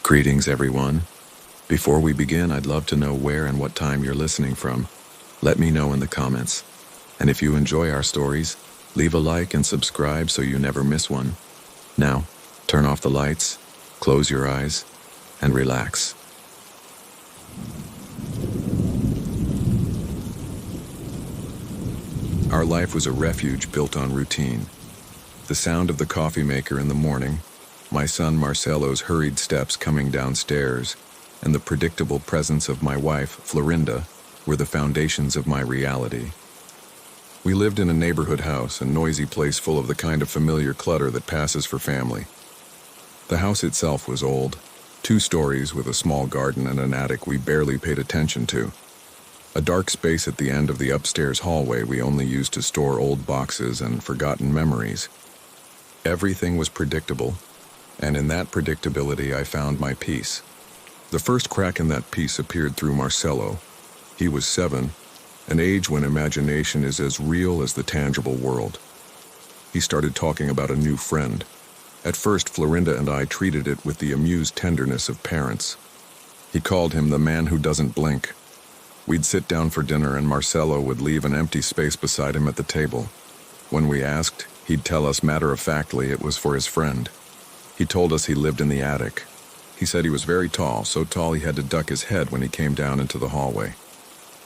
Greetings, everyone. Before we begin, I'd love to know where and what time you're listening from. Let me know in the comments. And if you enjoy our stories, leave a like and subscribe so you never miss one. Now, turn off the lights, close your eyes, and relax. Our life was a refuge built on routine. The sound of the coffee maker in the morning, my son Marcelo's hurried steps coming downstairs, and the predictable presence of my wife, Florinda, were the foundations of my reality. We lived in a neighborhood house, a noisy place full of the kind of familiar clutter that passes for family. The house itself was old, 2 stories with a small garden and an attic we barely paid attention to. A dark space at the end of the upstairs hallway we only used to store old boxes and forgotten memories. Everything was predictable, and in that predictability I found my peace. The first crack in that peace appeared through Marcelo. He was 7, an age when imagination is as real as the tangible world. He started talking about a new friend. At first, Florinda and I treated it with the amused tenderness of parents. He called him the man who doesn't blink. We'd sit down for dinner and Marcelo would leave an empty space beside him at the table. When we asked, he'd tell us matter-of-factly it was for his friend. He told us he lived in the attic. He said he was very tall, so tall he had to duck his head when he came down into the hallway.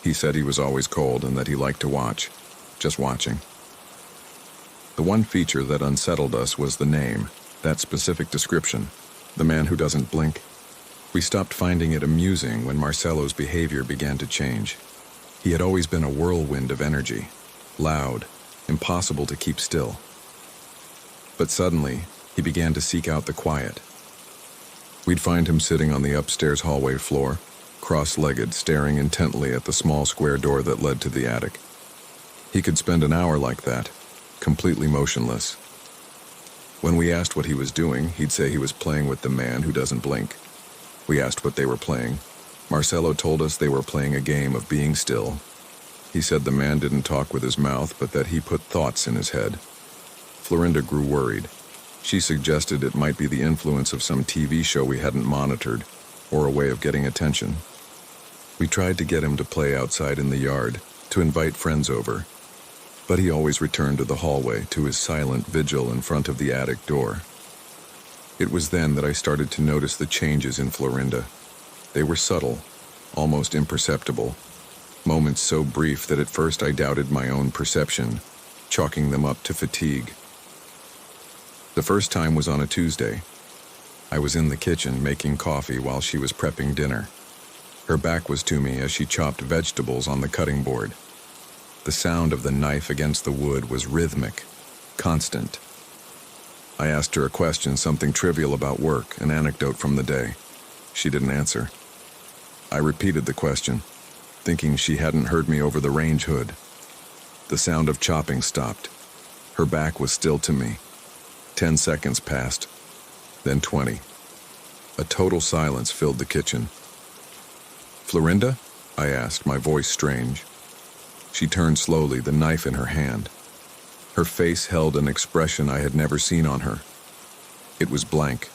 He said he was always cold and that he liked to watch, just watching. The one feature that unsettled us was the name, that specific description, the man who doesn't blink. We stopped finding it amusing when Marcelo's behavior began to change. He had always been a whirlwind of energy, loud, impossible to keep still. But suddenly, he began to seek out the quiet. We'd find him sitting on the upstairs hallway floor, cross-legged, staring intently at the small square door that led to the attic. He could spend an hour like that, completely motionless. When we asked what he was doing, he'd say he was playing with the man who doesn't blink. We asked what they were playing. Marcelo told us they were playing a game of being still. He said the man didn't talk with his mouth, but that he put thoughts in his head. Florinda grew worried. She suggested it might be the influence of some TV show we hadn't monitored, or a way of getting attention. We tried to get him to play outside in the yard, to invite friends over, but he always returned to the hallway, to his silent vigil in front of the attic door. It was then that I started to notice the changes in Florinda. They were subtle, almost imperceptible, moments so brief that at first I doubted my own perception, chalking them up to fatigue. The first time was on a Tuesday. I was in the kitchen making coffee while she was prepping dinner. Her back was to me as she chopped vegetables on the cutting board. The sound of the knife against the wood was rhythmic, constant. I asked her a question, something trivial about work, an anecdote from the day. She didn't answer. I repeated the question, thinking she hadn't heard me over the range hood. The sound of chopping stopped. Her back was still to me. 10 seconds passed, then 20. A total silence filled the kitchen. "Florinda?" I asked, my voice strange. She turned slowly, the knife in her hand. Her face held an expression I had never seen on her. It was blank.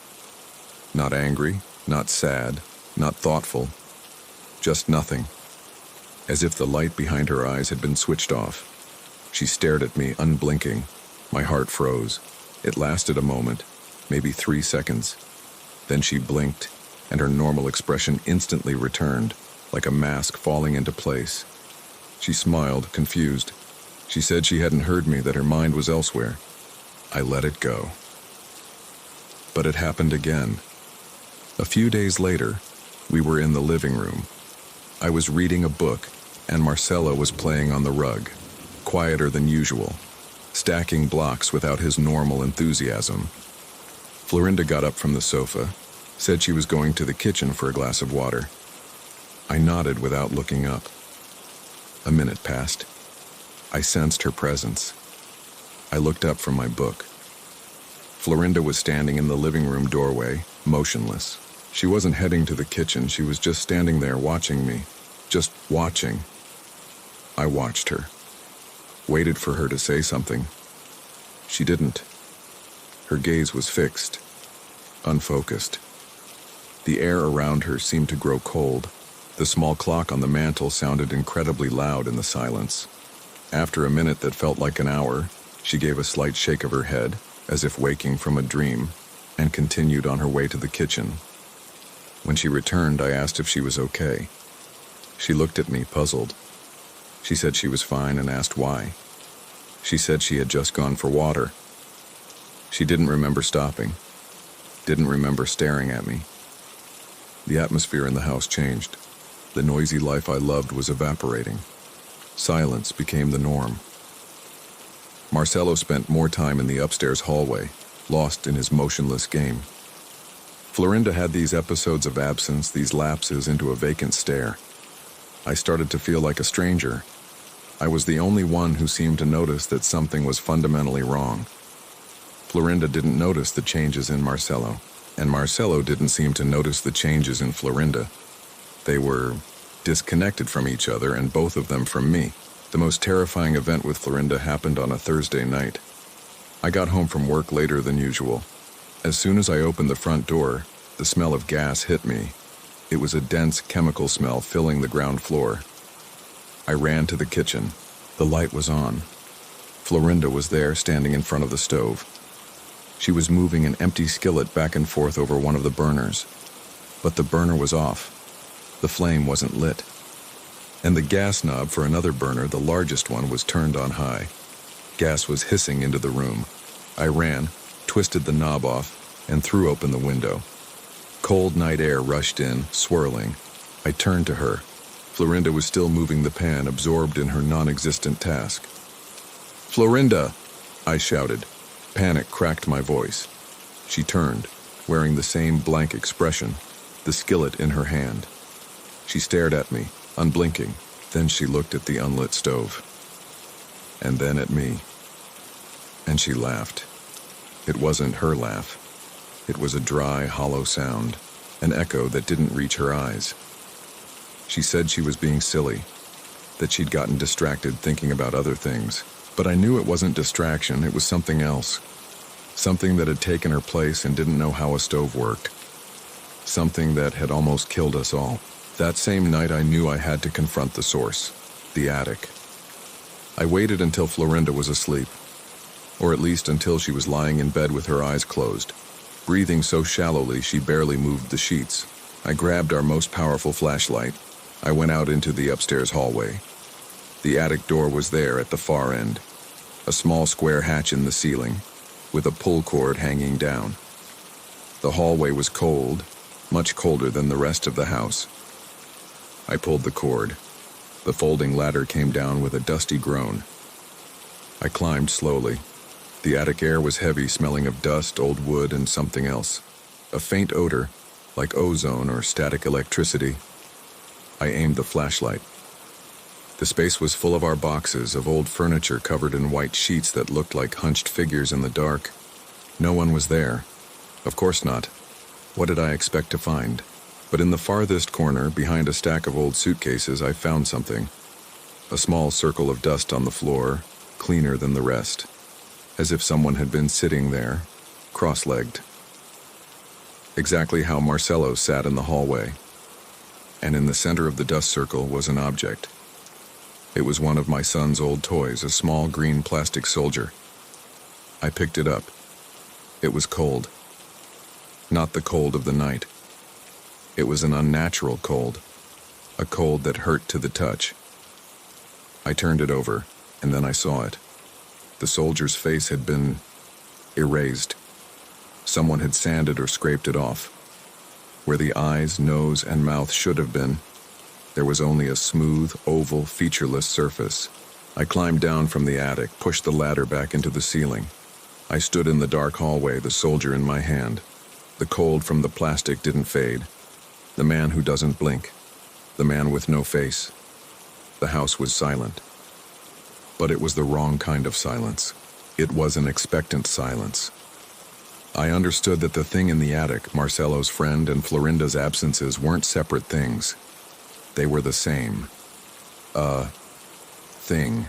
Not angry, not sad, not thoughtful. Just nothing. As if the light behind her eyes had been switched off. She stared at me, unblinking. My heart froze. It lasted a moment, maybe 3 seconds. Then she blinked, and her normal expression instantly returned, like a mask falling into place. She smiled, confused. She said she hadn't heard me, that her mind was elsewhere. I let it go. But it happened again. A few days later, we were in the living room. I was reading a book, and Marcelo was playing on the rug, quieter than usual, stacking blocks without his normal enthusiasm. Florinda got up from the sofa, said she was going to the kitchen for a glass of water. I nodded without looking up. A minute passed. I sensed her presence. I looked up from my book. Florinda was standing in the living room doorway, motionless. She wasn't heading to the kitchen, she was just standing there watching me. Just watching. I watched her. Waited for her to say something. She didn't. Her gaze was fixed, unfocused. The air around her seemed to grow cold. The small clock on the mantel sounded incredibly loud in the silence. After a minute that felt like an hour, she gave a slight shake of her head, as if waking from a dream, and continued on her way to the kitchen. When she returned, I asked if she was okay. She looked at me, puzzled. She said she was fine and asked why. She said she had just gone for water. She didn't remember stopping, didn't remember staring at me. The atmosphere in the house changed. The noisy life I loved was evaporating. Silence became the norm. Marcelo spent more time in the upstairs hallway, lost in his motionless game. Florinda had these episodes of absence, these lapses into a vacant stare. I started to feel like a stranger. I was the only one who seemed to notice that something was fundamentally wrong. Florinda didn't notice the changes in Marcelo, and Marcelo didn't seem to notice the changes in Florinda. They were disconnected from each other, and both of them from me. The most terrifying event with Florinda happened on a Thursday night. I got home from work later than usual. As soon as I opened the front door, the smell of gas hit me. It was a dense chemical smell filling the ground floor. I ran to the kitchen. The light was on. Florinda was there, standing in front of the stove. She was moving an empty skillet back and forth over one of the burners. But the burner was off. The flame wasn't lit. And the gas knob for another burner, the largest one, was turned on high. Gas was hissing into the room. I ran, twisted the knob off, and threw open the window. Cold night air rushed in, swirling. I turned to her. Florinda was still moving the pan, absorbed in her non-existent task. "Florinda!" I shouted. Panic cracked my voice. She turned, wearing the same blank expression, the skillet in her hand. She stared at me, unblinking. Then she looked at the unlit stove. And then at me. And she laughed. It wasn't her laugh. It was a dry, hollow sound, an echo that didn't reach her eyes. She said she was being silly, that she'd gotten distracted thinking about other things. But I knew it wasn't distraction, it was something else. Something that had taken her place and didn't know how a stove worked. Something that had almost killed us all. That same night I knew I had to confront the source, the attic. I waited until Florinda was asleep, or at least until she was lying in bed with her eyes closed, breathing so shallowly she barely moved the sheets. I grabbed our most powerful flashlight. I went out into the upstairs hallway. The attic door was there at the far end, a small square hatch in the ceiling, with a pull cord hanging down. The hallway was cold, much colder than the rest of the house. I pulled the cord. The folding ladder came down with a dusty groan. I climbed slowly. The attic air was heavy, smelling of dust, old wood, and something else. A faint odor, like ozone or static electricity. I aimed the flashlight. The space was full of our boxes, of old furniture covered in white sheets that looked like hunched figures in the dark. No one was there. Of course not. What did I expect to find? But in the farthest corner, behind a stack of old suitcases, I found something. A small circle of dust on the floor, cleaner than the rest, as if someone had been sitting there, cross-legged. Exactly how Marcelo sat in the hallway. And in the center of the dust circle was an object. It was one of my son's old toys, a small green plastic soldier. I picked it up. It was cold. Not the cold of the night. It was an unnatural cold, a cold that hurt to the touch. I turned it over, and then I saw it. The soldier's face had been erased. Someone had sanded or scraped it off. Where the eyes, nose, and mouth should have been, there was only a smooth, oval, featureless surface. I climbed down from the attic, pushed the ladder back into the ceiling. I stood in the dark hallway, the soldier in my hand. The cold from the plastic didn't fade. The man who doesn't blink. The man with no face. The house was silent. But it was the wrong kind of silence. It was an expectant silence. I understood that the thing in the attic, Marcelo's friend and Florinda's absences, weren't separate things. They were the same. A thing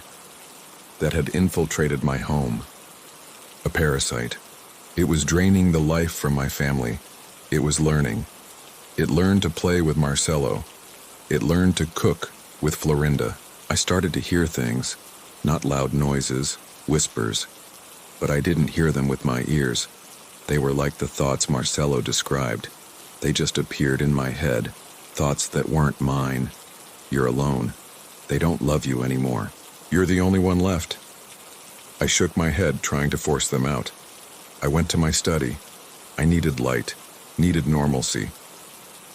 that had infiltrated my home. A parasite. It was draining the life from my family. It was learning. It learned to play with Marcelo. It learned to cook with Florinda. I started to hear things, not loud noises, whispers, but I didn't hear them with my ears. They were like the thoughts Marcelo described. They just appeared in my head, thoughts that weren't mine. You're alone. They don't love you anymore. You're the only one left. I shook my head, trying to force them out. I went to my study. I needed light, needed normalcy.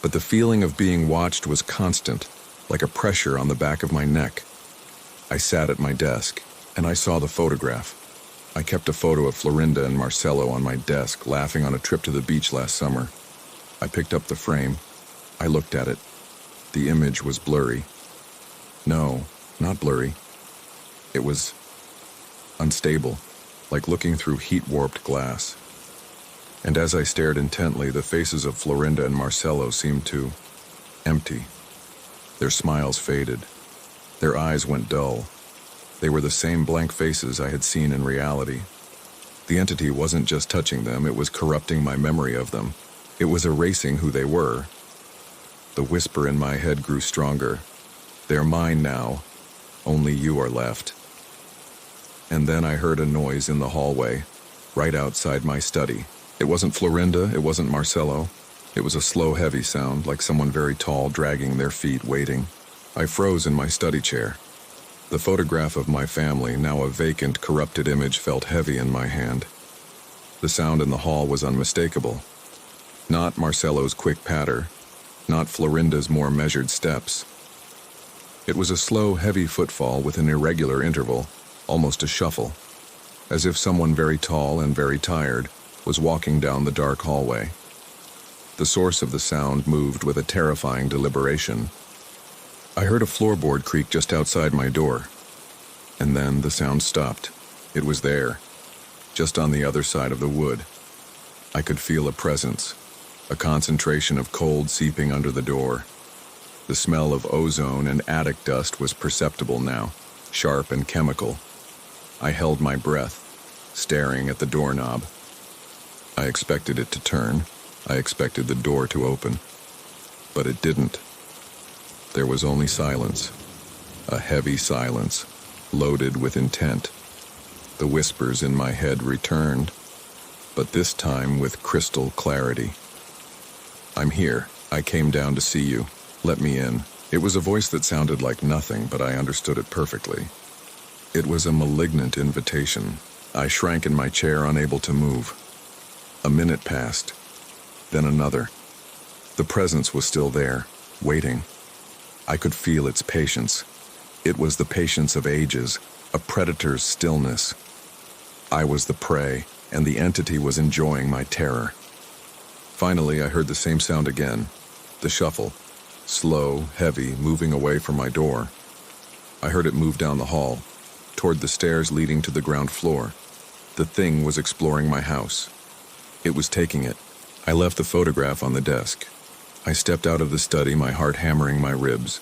But the feeling of being watched was constant, like a pressure on the back of my neck. I sat at my desk, and I saw the photograph. I kept a photo of Florinda and Marcelo on my desk, laughing on a trip to the beach last summer. I picked up the frame. I looked at it. The image was blurry. No, not blurry. It was unstable, like looking through heat-warped glass. And as I stared intently, the faces of Florinda and Marcelo seemed to empty. Their smiles faded. Their eyes went dull. They were the same blank faces I had seen in reality. The entity wasn't just touching them, it was corrupting my memory of them. It was erasing who they were. The whisper in my head grew stronger. They're mine now. Only you are left. And then I heard a noise in the hallway, right outside my study. It wasn't Florinda, it wasn't Marcelo. It was a slow, heavy sound, like someone very tall dragging their feet, waiting. I froze in my study chair. The photograph of my family, now a vacant, corrupted image, felt heavy in my hand. The sound in the hall was unmistakable. Not Marcelo's quick patter, not Florinda's more measured steps. It was a slow, heavy footfall with an irregular interval, almost a shuffle, as if someone very tall and very tired was walking down the dark hallway. The source of the sound moved with a terrifying deliberation. I heard a floorboard creak just outside my door, and then the sound stopped. It was there, just on the other side of the wood. I could feel a presence, a concentration of cold seeping under the door. The smell of ozone and attic dust was perceptible now, sharp and chemical. I held my breath, staring at the doorknob. I expected it to turn. I expected the door to open. But it didn't. There was only silence. A heavy silence, loaded with intent. The whispers in my head returned, but this time with crystal clarity. I'm here. I came down to see you. Let me in. It was a voice that sounded like nothing, but I understood it perfectly. It was a malignant invitation. I shrank in my chair, unable to move. A minute passed, then another. The presence was still there, waiting. I could feel its patience. It was the patience of ages, a predator's stillness. I was the prey, and the entity was enjoying my terror. Finally, I heard the same sound again, the shuffle, slow, heavy, moving away from my door. I heard it move down the hall, toward the stairs leading to the ground floor. The thing was exploring my house. It was taking it. I left the photograph on the desk. I stepped out of the study, my heart hammering my ribs.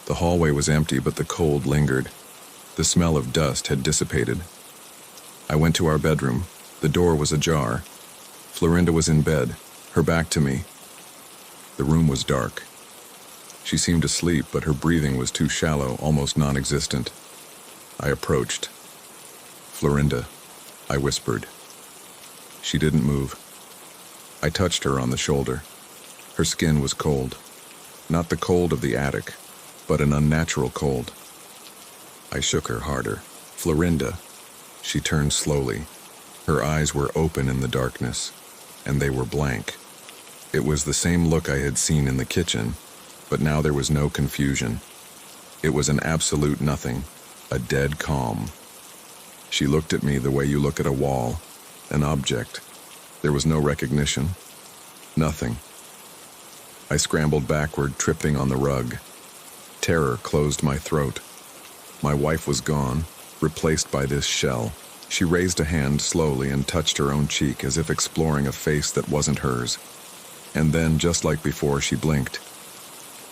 The hallway was empty, but the cold lingered. The smell of dust had dissipated. I went to our bedroom. The door was ajar. Florinda was in bed, her back to me. The room was dark. She seemed asleep, but her breathing was too shallow, almost non-existent. I approached. Florinda, I whispered. She didn't move. I touched her on the shoulder. Her skin was cold. Not the cold of the attic, but an unnatural cold. I shook her harder. Florinda. She turned slowly. Her eyes were open in the darkness, and they were blank. It was the same look I had seen in the kitchen, but now there was no confusion. It was an absolute nothing, a dead calm. She looked at me the way you look at a wall, an object. There was no recognition. Nothing. I scrambled backward, tripping on the rug. Terror closed my throat. My wife was gone, replaced by this shell. She raised a hand slowly and touched her own cheek as if exploring a face that wasn't hers. And then, just like before, she blinked.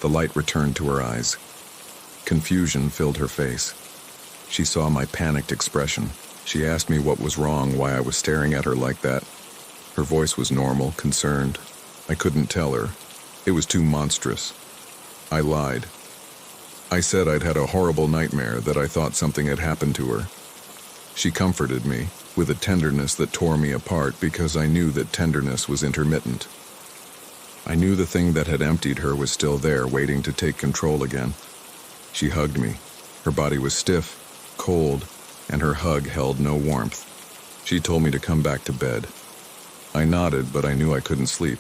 The light returned to her eyes. Confusion filled her face. She saw my panicked expression. She asked me what was wrong, why I was staring at her like that. Her voice was normal, concerned. I couldn't tell her. It was too monstrous. I lied. I said I'd had a horrible nightmare, that I thought something had happened to her. She comforted me with a tenderness that tore me apart, because I knew that tenderness was intermittent. I knew the thing that had emptied her was still there, waiting to take control again. She hugged me. Her body was stiff, cold, and her hug held no warmth. She told me to come back to bed. I nodded, but I knew I couldn't sleep.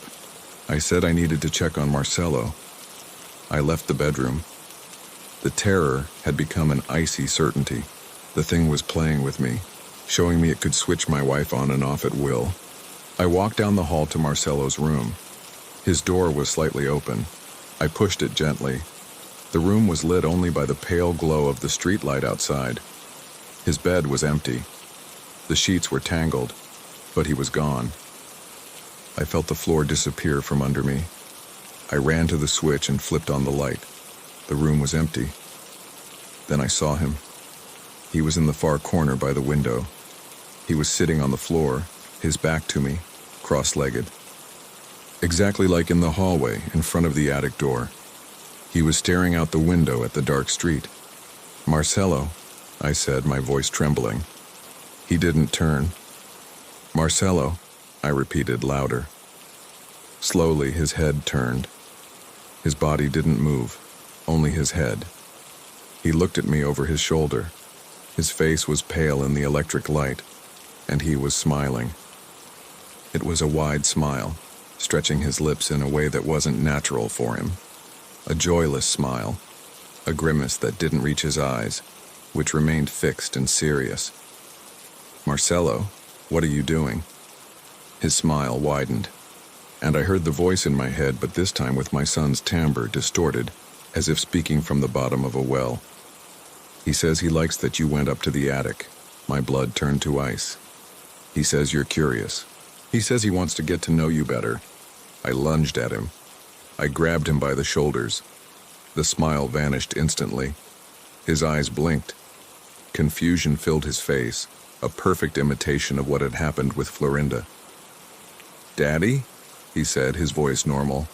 I said I needed to check on Marcelo. I left the bedroom. The terror had become an icy certainty. The thing was playing with me, showing me it could switch my wife on and off at will. I walked down the hall to Marcelo's room. His door was slightly open. I pushed it gently. The room was lit only by the pale glow of the streetlight outside. His bed was empty. The sheets were tangled, but he was gone. I felt the floor disappear from under me. I ran to the switch and flipped on the light. The room was empty. Then I saw him. He was in the far corner by the window. He was sitting on the floor, his back to me, cross-legged. Exactly like in the hallway in front of the attic door. He was staring out the window at the dark street. "Marcelo," I said, my voice trembling. He didn't turn. "Marcelo," I repeated louder. Slowly, his head turned. His body didn't move, only his head. He looked at me over his shoulder. His face was pale in the electric light, and he was smiling. It was a wide smile, stretching his lips in a way that wasn't natural for him. A joyless smile, a grimace that didn't reach his eyes, which remained fixed and serious. "Marcelo, what are you doing?" His smile widened, and I heard the voice in my head, but this time with my son's timbre distorted, as if speaking from the bottom of a well. "He says he likes that you went up to the attic." My blood turned to ice. "He says you're curious. He says he wants to get to know you better." I lunged at him. I grabbed him by the shoulders. The smile vanished instantly. His eyes blinked. Confusion filled his face, a perfect imitation of what had happened with Florinda. "Daddy?" he said, his voice normal.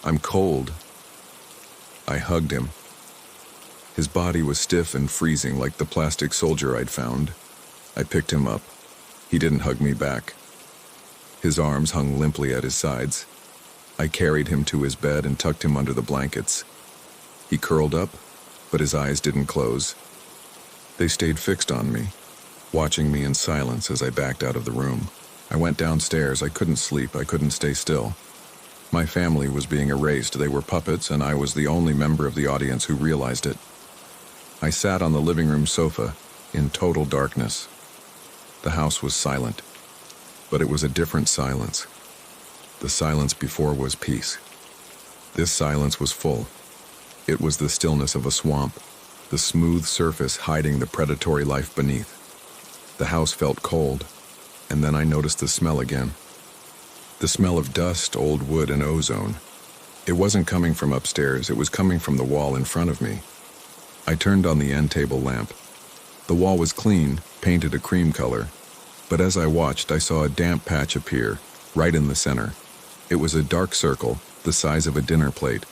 "I'm cold." I hugged him. His body was stiff and freezing like the plastic soldier I'd found. I picked him up. He didn't hug me back. His arms hung limply at his sides. I carried him to his bed and tucked him under the blankets. He curled up, but his eyes didn't close. They stayed fixed on me, watching me in silence as I backed out of the room. I went downstairs. I couldn't sleep. I couldn't stay still. My family was being erased. They were puppets, and I was the only member of the audience who realized it. I sat on the living room sofa, in total darkness. The house was silent, but it was a different silence. The silence before was peace. This silence was full. It was the stillness of a swamp, the smooth surface hiding the predatory life beneath. The house felt cold, and then I noticed the smell again. The smell of dust, old wood, and ozone. It wasn't coming from upstairs, it was coming from the wall in front of me. I turned on the end table lamp. The wall was clean, painted a cream color, but as I watched, I saw a damp patch appear, right in the center. It was a dark circle, the size of a dinner plate.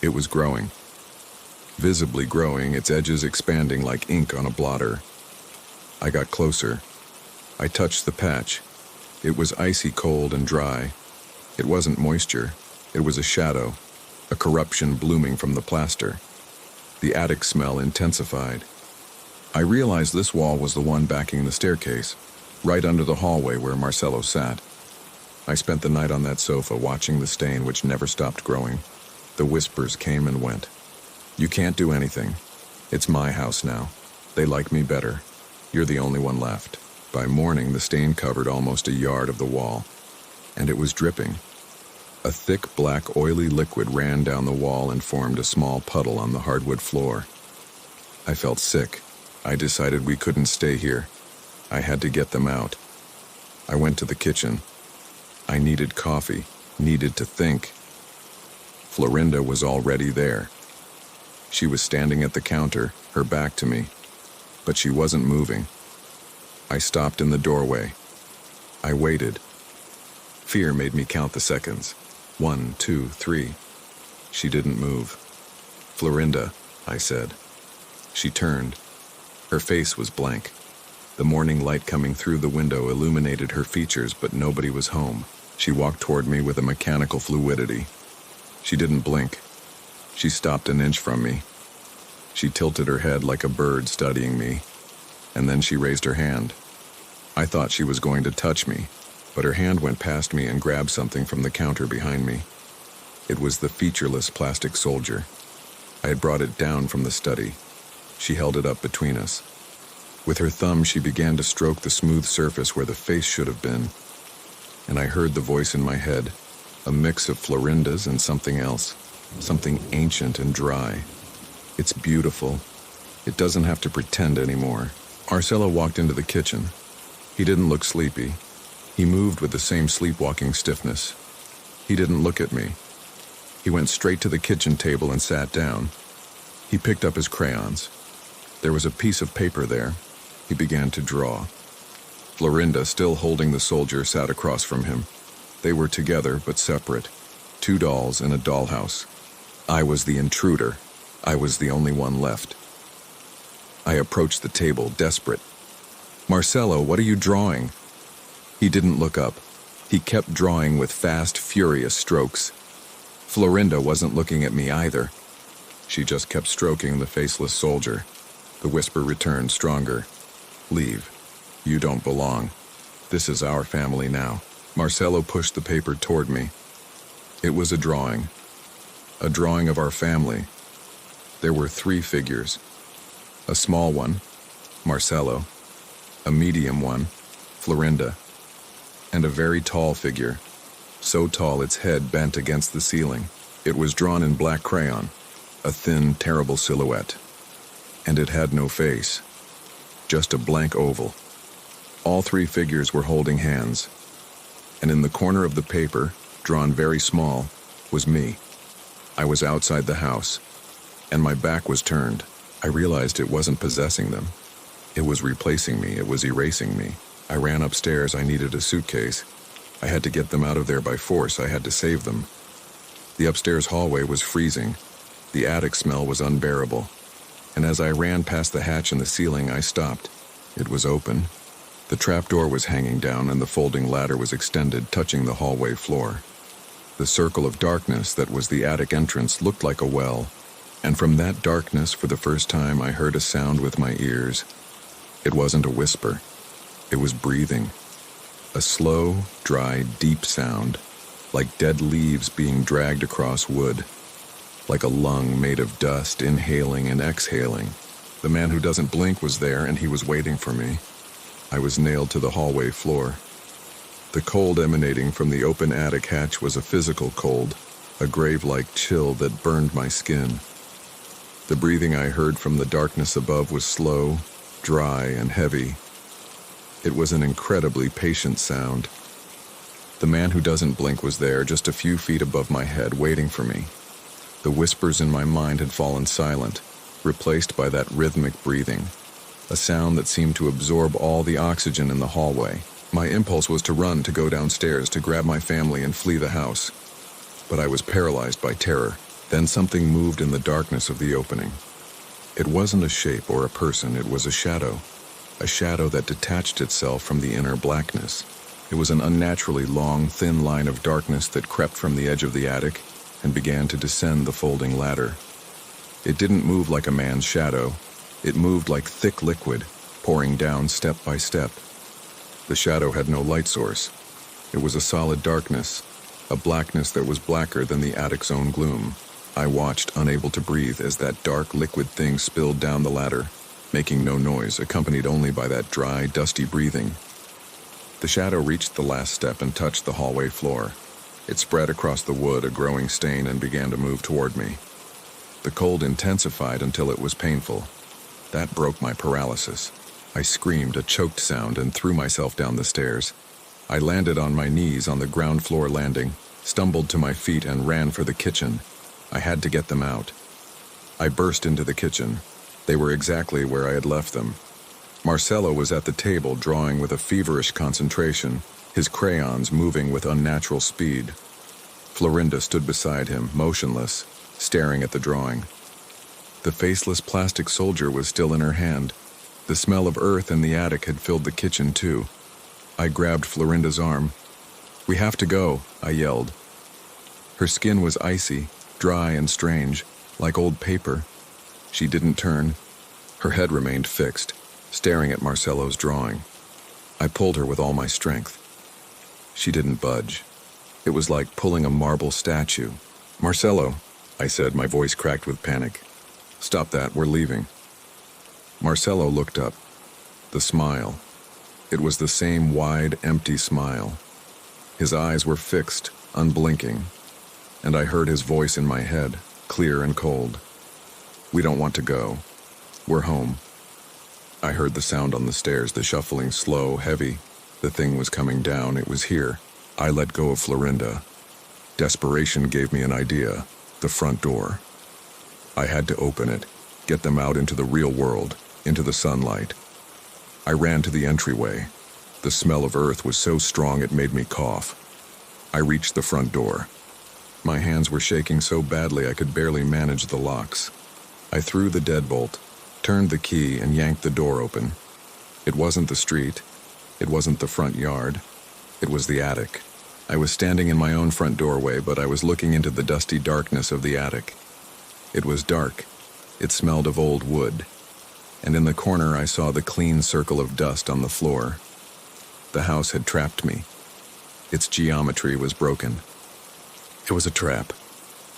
It was growing. Visibly growing, its edges expanding like ink on a blotter. I got closer. I touched the patch. It was icy cold and dry. It wasn't moisture. It was a shadow, a corruption blooming from the plaster. The attic smell intensified. I realized this wall was the one backing the staircase, right under the hallway where Marcelo sat. I spent the night on that sofa watching the stain which never stopped growing. The whispers came and went. "You can't do anything. It's my house now. They like me better. You're the only one left." By morning, the stain covered almost a yard of the wall, and it was dripping. A thick, black, oily liquid ran down the wall and formed a small puddle on the hardwood floor. I felt sick. I decided we couldn't stay here. I had to get them out. I went to the kitchen. I needed coffee, needed to think. Florinda was already there. She was standing at the counter, her back to me, but she wasn't moving. I stopped in the doorway. I waited. Fear made me count the seconds. 1, 2, 3. She didn't move. "Florinda," I said. She turned. Her face was blank. The morning light coming through the window illuminated her features, but nobody was home. She walked toward me with a mechanical fluidity. She didn't blink. She stopped an inch from me. She tilted her head like a bird studying me, and then she raised her hand. I thought she was going to touch me, but her hand went past me and grabbed something from the counter behind me. It was the featureless plastic soldier. I had brought it down from the study. She held it up between us. With her thumb, she began to stroke the smooth surface where the face should have been, and I heard the voice in my head, a mix of Florinda's and something else, something ancient and dry. "It's beautiful. It doesn't have to pretend anymore." Marcelo walked into the kitchen. He didn't look sleepy. He moved with the same sleepwalking stiffness. He didn't look at me. He went straight to the kitchen table and sat down. He picked up his crayons. There was a piece of paper there. He began to draw. Florinda, still holding the soldier, sat across from him. They were together but separate, 2 dolls in a dollhouse. I was the intruder. I was the only one left. I approached the table, desperate. "Marcelo, what are you drawing?" He didn't look up. He kept drawing with fast, furious strokes. Florinda wasn't looking at me either. She just kept stroking the faceless soldier. The whisper returned, stronger. "Leave. You don't belong. This is our family now." Marcelo pushed the paper toward me. It was a drawing of our family. There were 3 figures. A small one, Marcelo, a medium one, Florinda, and a very tall figure, so tall its head bent against the ceiling. It was drawn in black crayon, a thin, terrible silhouette, and it had no face, just a blank oval. All 3 figures were holding hands, and in the corner of the paper, drawn very small, was me. I was outside the house, and my back was turned. I realized it wasn't possessing them. It was replacing me. It was erasing me. I ran upstairs. I needed a suitcase. I had to get them out of there by force. I had to save them. The upstairs hallway was freezing. The attic smell was unbearable. And as I ran past the hatch in the ceiling, I stopped. It was open. The trapdoor was hanging down, and the folding ladder was extended, touching the hallway floor. The circle of darkness that was the attic entrance looked like a well, and from that darkness, for the first time, I heard a sound with my ears. It wasn't a whisper. It was breathing. A slow, dry, deep sound, like dead leaves being dragged across wood, like a lung made of dust, inhaling and exhaling. The man who doesn't blink was there, and he was waiting for me. I was nailed to the hallway floor. The cold emanating from the open attic hatch was a physical cold, a grave-like chill that burned my skin. The breathing I heard from the darkness above was slow, dry, and heavy. It was an incredibly patient sound. The man who doesn't blink was there, just a few feet above my head, waiting for me. The whispers in my mind had fallen silent, replaced by that rhythmic breathing, a sound that seemed to absorb all the oxygen in the hallway. My impulse was to run, to go downstairs, to grab my family and flee the house. But I was paralyzed by terror. Then something moved in the darkness of the opening. It wasn't a shape or a person, it was a shadow that detached itself from the inner blackness. It was an unnaturally long, thin line of darkness that crept from the edge of the attic and began to descend the folding ladder. It didn't move like a man's shadow. It moved like thick liquid, pouring down step by step. The shadow had no light source. It was a solid darkness, a blackness that was blacker than the attic's own gloom. I watched, unable to breathe, as that dark, liquid thing spilled down the ladder, making no noise, accompanied only by that dry, dusty breathing. The shadow reached the last step and touched the hallway floor. It spread across the wood, a growing stain, and began to move toward me. The cold intensified until it was painful. That broke my paralysis. I screamed, a choked sound, and threw myself down the stairs. I landed on my knees on the ground floor landing, stumbled to my feet, and ran for the kitchen. I had to get them out. I burst into the kitchen. They were exactly where I had left them. Marcelo was at the table, drawing with a feverish concentration, his crayons moving with unnatural speed. Florinda stood beside him, motionless, staring at the drawing. The faceless plastic soldier was still in her hand. The smell of earth in the attic had filled the kitchen too. I grabbed Florinda's arm. "We have to go," I yelled. Her skin was icy, dry and strange, like old paper. She didn't turn. Her head remained fixed, staring at Marcelo's drawing. I pulled her with all my strength. She didn't budge. It was like pulling a marble statue. "Marcelo," I said, my voice cracked with panic. "Stop that, we're leaving." Marcelo looked up. The smile. It was the same wide, empty smile. His eyes were fixed, unblinking, and I heard his voice in my head, clear and cold. "We don't want to go. We're home." I heard the sound on the stairs, the shuffling, slow, heavy. The thing was coming down. It was here. I let go of Florinda. Desperation gave me an idea. The front door. I had to open it, get them out into the real world, into the sunlight. I ran to the entryway. The smell of earth was so strong it made me cough. I reached the front door. My hands were shaking so badly I could barely manage the locks. I threw the deadbolt, turned the key, and yanked the door open. It wasn't the street. It wasn't the front yard. It was the attic. I was standing in my own front doorway, but I was looking into the dusty darkness of the attic. It was dark. It smelled of old wood. And in the corner I saw the clean circle of dust on the floor. The house had trapped me. Its geometry was broken. It was a trap.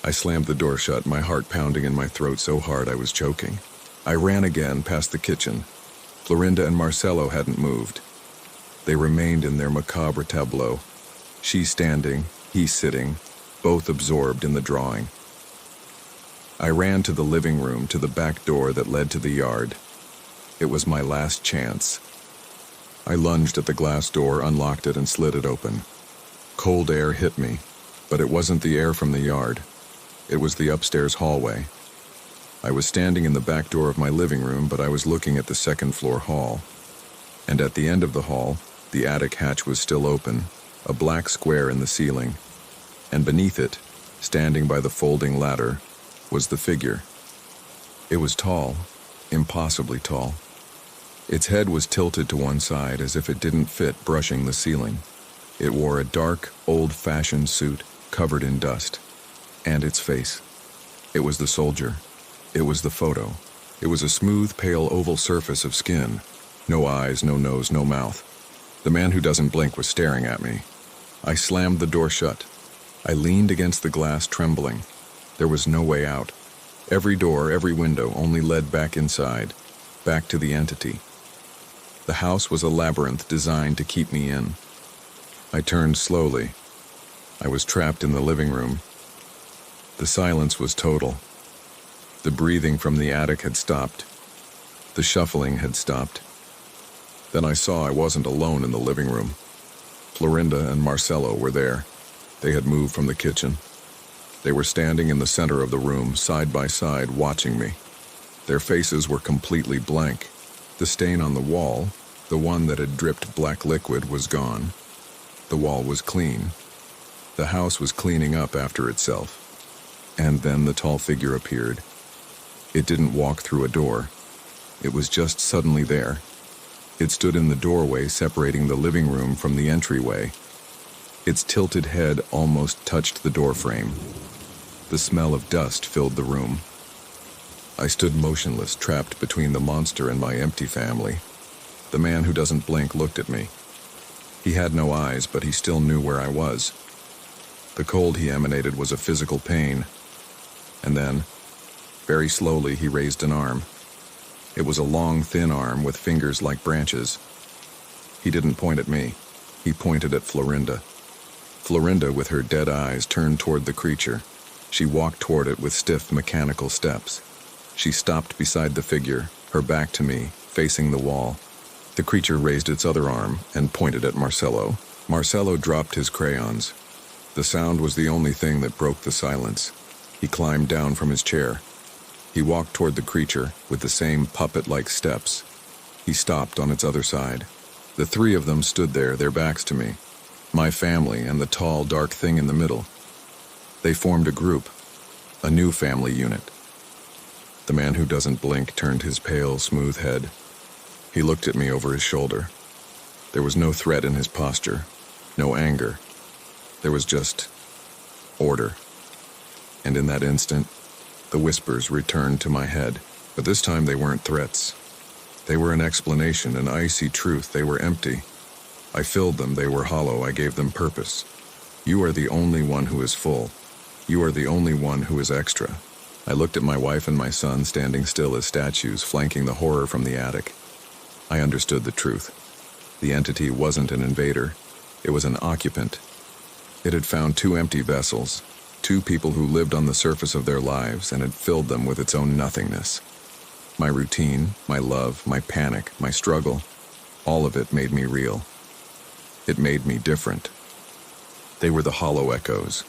I slammed the door shut, my heart pounding in my throat so hard I was choking. I ran again past the kitchen. Florinda and Marcelo hadn't moved. They remained in their macabre tableau. She standing, he sitting, both absorbed in the drawing. I ran to the living room, to the back door that led to the yard. It was my last chance. I lunged at the glass door, unlocked it, and slid it open. Cold air hit me, but it wasn't the air from the yard. It was the upstairs hallway. I was standing in the back door of my living room, but I was looking at the second-floor hall. And at the end of the hall, the attic hatch was still open, a black square in the ceiling. And beneath it, standing by the folding ladder, was the figure. It was tall, impossibly tall. Its head was tilted to one side as if it didn't fit, brushing the ceiling. It wore a dark, old-fashioned suit covered in dust. And its face. It was the soldier. It was the photo. It was a smooth, pale, oval surface of skin. No eyes, no nose, no mouth. The man who doesn't blink was staring at me. I slammed the door shut. I leaned against the glass, trembling. There was no way out. Every door, every window only led back inside, back to the entity. The house was a labyrinth designed to keep me in. I turned slowly. I was trapped in the living room. The silence was total. The breathing from the attic had stopped. The shuffling had stopped. Then I saw I wasn't alone in the living room. Florinda and Marcelo were there. They had moved from the kitchen. They were standing in the center of the room, side by side, watching me. Their faces were completely blank. The stain on the wall, the one that had dripped black liquid, was gone. The wall was clean. The house was cleaning up after itself. And then the tall figure appeared. It didn't walk through a door. It was just suddenly there. It stood in the doorway separating the living room from the entryway. Its tilted head almost touched the doorframe. The smell of dust filled the room. I stood motionless, trapped between the monster and my empty family. The man who doesn't blink looked at me. He had no eyes, but he still knew where I was. The cold he emanated was a physical pain. And then, very slowly, he raised an arm. It was a long, thin arm with fingers like branches. He didn't point at me. He pointed at Florinda. Florinda, with her dead eyes, turned toward the creature. She walked toward it with stiff, mechanical steps. She stopped beside the figure, her back to me, facing the wall. The creature raised its other arm and pointed at Marcelo. Marcelo dropped his crayons. The sound was the only thing that broke the silence. He climbed down from his chair. He walked toward the creature with the same puppet-like steps. He stopped on its other side. The three of them stood there, their backs to me. My family and the tall, dark thing in the middle. They formed a group. A new family unit. The man who doesn't blink turned his pale, smooth head. He looked at me over his shoulder. There was no threat in his posture, no anger. There was just order. And in that instant, the whispers returned to my head. But this time they weren't threats. They were an explanation, an icy truth. They were empty. I filled them. They were hollow. I gave them purpose. You are the only one who is full. You are the only one who is extra. I looked at my wife and my son standing still as statues, flanking the horror from the attic. I understood the truth. The entity wasn't an invader. It was an occupant. It had found two empty vessels, two people who lived on the surface of their lives and had filled them with its own nothingness. My routine, my love, my panic, my struggle, all of it made me real. It made me different. They were the hollow echoes,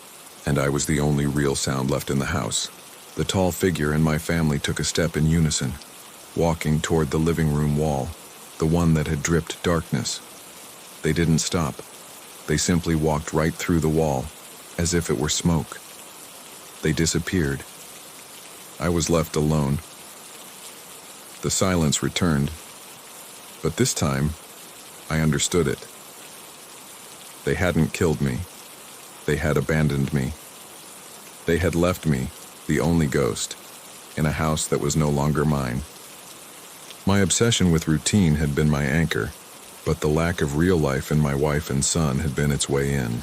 and I was the only real sound left in the house. The tall figure in my family took a step in unison, walking toward the living room wall, the one that had dripped darkness. They didn't stop. They simply walked right through the wall, as if it were smoke. They disappeared. I was left alone. The silence returned, but this time, I understood it. They hadn't killed me. They had abandoned me. They had left me, the only ghost, in a house that was no longer mine. My obsession with routine had been my anchor, but the lack of real life in my wife and son had been its way in.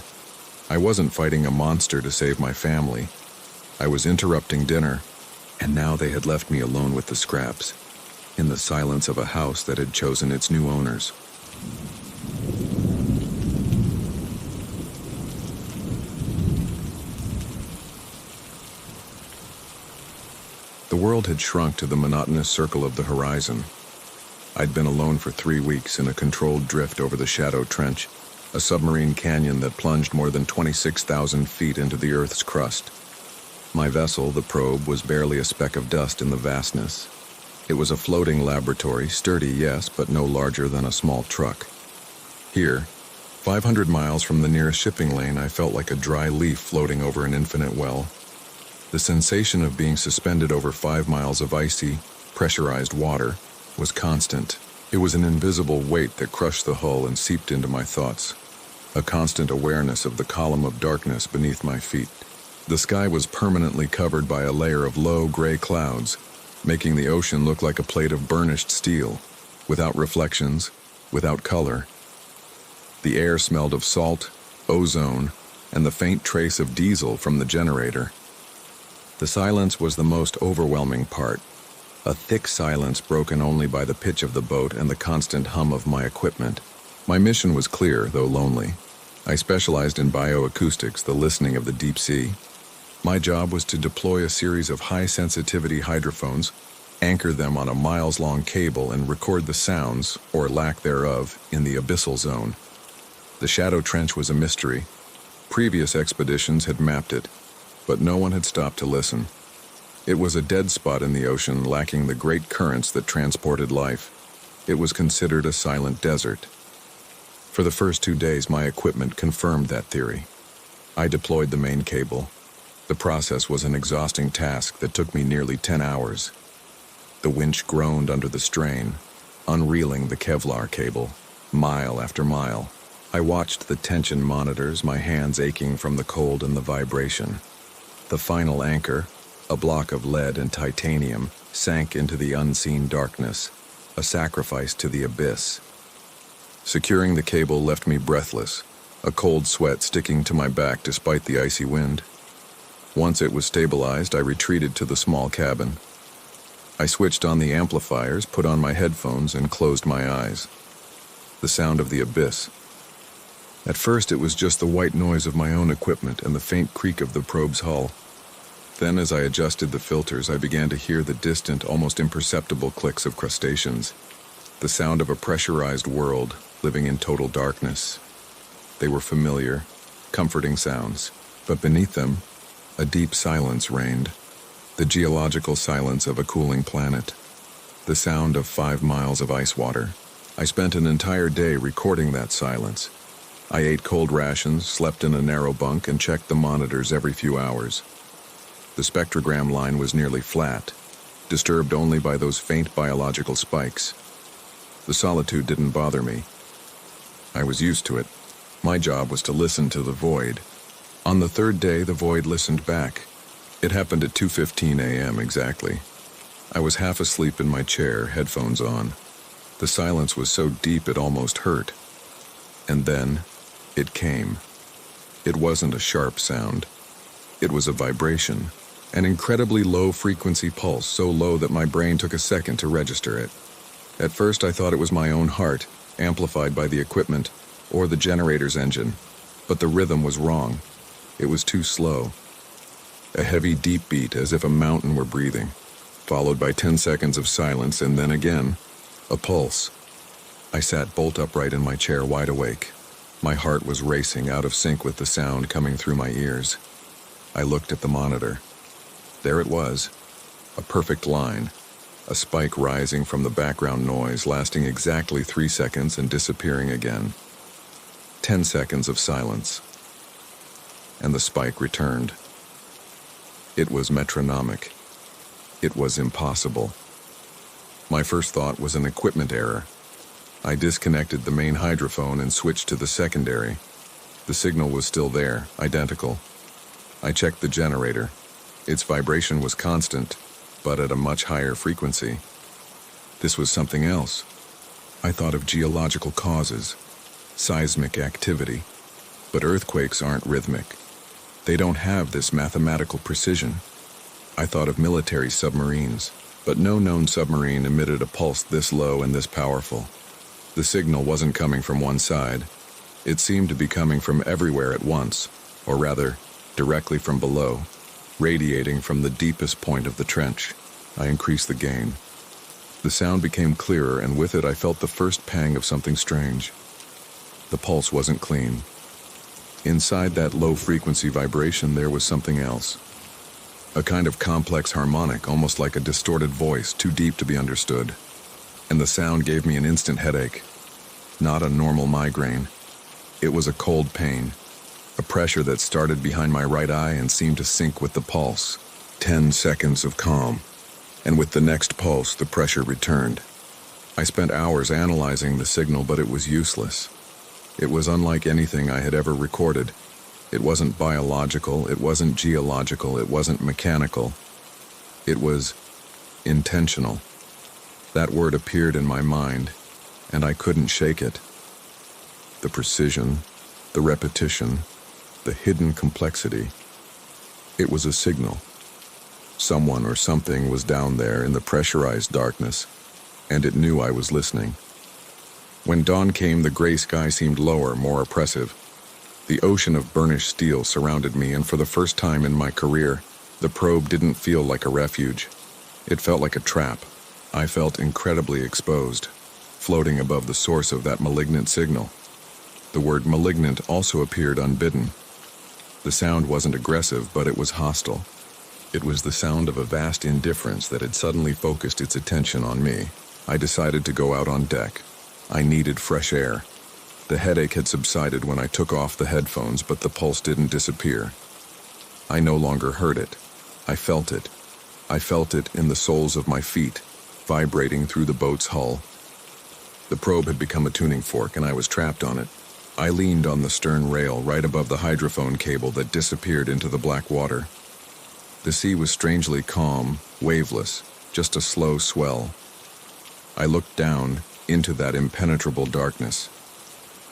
I wasn't fighting a monster to save my family. I was interrupting dinner, and now they had left me alone with the scraps, in the silence of a house that had chosen its new owners. The world had shrunk to the monotonous circle of the horizon. I'd been alone for 3 weeks in a controlled drift over the Shadow Trench, a submarine canyon that plunged more than 26,000 feet into the Earth's crust. My vessel, the probe, was barely a speck of dust in the vastness. It was a floating laboratory, sturdy, yes, but no larger than a small truck. Here, 500 miles from the nearest shipping lane, I felt like a dry leaf floating over an infinite well. The sensation of being suspended over 5 miles of icy, pressurized water was constant. It was an invisible weight that crushed the hull and seeped into my thoughts, a constant awareness of the column of darkness beneath my feet. The sky was permanently covered by a layer of low gray clouds, making the ocean look like a plate of burnished steel, without reflections, without color. The air smelled of salt, ozone, and the faint trace of diesel from the generator. The silence was the most overwhelming part, a thick silence broken only by the pitch of the boat and the constant hum of my equipment. My mission was clear, though lonely. I specialized in bioacoustics, the listening of the deep sea. My job was to deploy a series of high-sensitivity hydrophones, anchor them on a miles-long cable, and record the sounds, or lack thereof, in the abyssal zone. The Shadow Trench was a mystery. Previous expeditions had mapped it, but no one had stopped to listen. It was a dead spot in the ocean, lacking the great currents that transported life. It was considered a silent desert. For the first 2 days, my equipment confirmed that theory. I deployed the main cable. The process was an exhausting task that took me nearly 10 hours. The winch groaned under the strain, unreeling the Kevlar cable, mile after mile. I watched the tension monitors, my hands aching from the cold and the vibration. The final anchor, a block of lead and titanium, sank into the unseen darkness, a sacrifice to the abyss. Securing the cable left me breathless, a cold sweat sticking to my back despite the icy wind. Once it was stabilized, I retreated to the small cabin. I switched on the amplifiers, put on my headphones, and closed my eyes. The sound of the abyss. At first, it was just the white noise of my own equipment and the faint creak of the probe's hull. Then, as I adjusted the filters, I began to hear the distant, almost imperceptible clicks of crustaceans, the sound of a pressurized world living in total darkness. They were familiar, comforting sounds, but beneath them, a deep silence reigned, the geological silence of a cooling planet, the sound of 5 miles of ice water. I spent an entire day recording that silence. I ate cold rations, slept in a narrow bunk, and checked the monitors every few hours. The spectrogram line was nearly flat, disturbed only by those faint biological spikes. The solitude didn't bother me. I was used to it. My job was to listen to the void. On the third day, the void listened back. It happened at 2:15 a.m. exactly. I was half asleep in my chair, headphones on. The silence was so deep it almost hurt. And then, it came. It wasn't a sharp sound. It was a vibration, an incredibly low-frequency pulse, so low that my brain took a second to register it. At first, I thought it was my own heart, amplified by the equipment, or the generator's engine. But the rhythm was wrong. It was too slow. A heavy, deep beat, as if a mountain were breathing, followed by 10 seconds of silence, and then again, a pulse. I sat bolt upright in my chair, wide awake. My heart was racing, out of sync with the sound coming through my ears. I looked at the monitor. There it was, a perfect line, a spike rising from the background noise, lasting exactly 3 seconds and disappearing again. 10 seconds of silence. And the spike returned. It was metronomic. It was impossible. My first thought was an equipment error. I disconnected the main hydrophone and switched to the secondary. The signal was still there, identical. I checked the generator. Its vibration was constant, but at a much higher frequency. This was something else. I thought of geological causes, seismic activity. But earthquakes aren't rhythmic. They don't have this mathematical precision. I thought of military submarines, but no known submarine emitted a pulse this low and this powerful. The signal wasn't coming from one side. It seemed to be coming from everywhere at once, or rather, directly from below, radiating from the deepest point of the trench. I increased the gain. The sound became clearer, and with it I felt the first pang of something strange. The pulse wasn't clean. Inside that low-frequency vibration there was something else. A kind of complex harmonic, almost like a distorted voice, too deep to be understood. And the sound gave me an instant headache. Not a normal migraine. It was a cold pain, a pressure that started behind my right eye and seemed to sync with the pulse. 10 seconds of calm, and with the next pulse the pressure returned. I spent hours analyzing the signal, but it was useless. It was unlike anything I had ever recorded. It wasn't biological, it wasn't geological, it wasn't mechanical. It was intentional. That word appeared in my mind, and I couldn't shake it. The precision, the repetition, the hidden complexity. It was a signal. Someone or something was down there in the pressurized darkness, and it knew I was listening. When dawn came, the gray sky seemed lower, more oppressive. The ocean of burnished steel surrounded me, and for the first time in my career, the probe didn't feel like a refuge. It felt like a trap. I felt incredibly exposed, floating above the source of that malignant signal. The word malignant also appeared unbidden. The sound wasn't aggressive, but it was hostile. It was the sound of a vast indifference that had suddenly focused its attention on me. I decided to go out on deck. I needed fresh air. The headache had subsided when I took off the headphones, but the pulse didn't disappear. I no longer heard it. I felt it. I felt it in the soles of my feet, vibrating through the boat's hull. The probe had become a tuning fork, and I was trapped on it. I leaned on the stern rail right above the hydrophone cable that disappeared into the black water. The sea was strangely calm, waveless, just a slow swell. I looked down into that impenetrable darkness.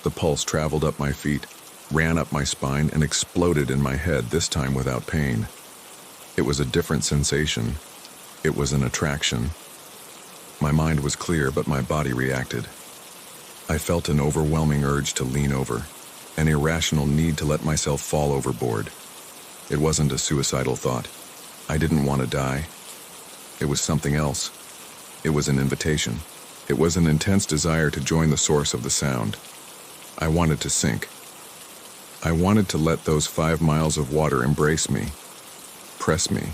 The pulse traveled up my feet, ran up my spine, and exploded in my head, this time without pain. It was a different sensation. It was an attraction. My mind was clear, but my body reacted. I felt an overwhelming urge to lean over, an irrational need to let myself fall overboard. It wasn't a suicidal thought. I didn't want to die. It was something else. It was an invitation. It was an intense desire to join the source of the sound. I wanted to sink. I wanted to let those 5 miles of water embrace me, press me,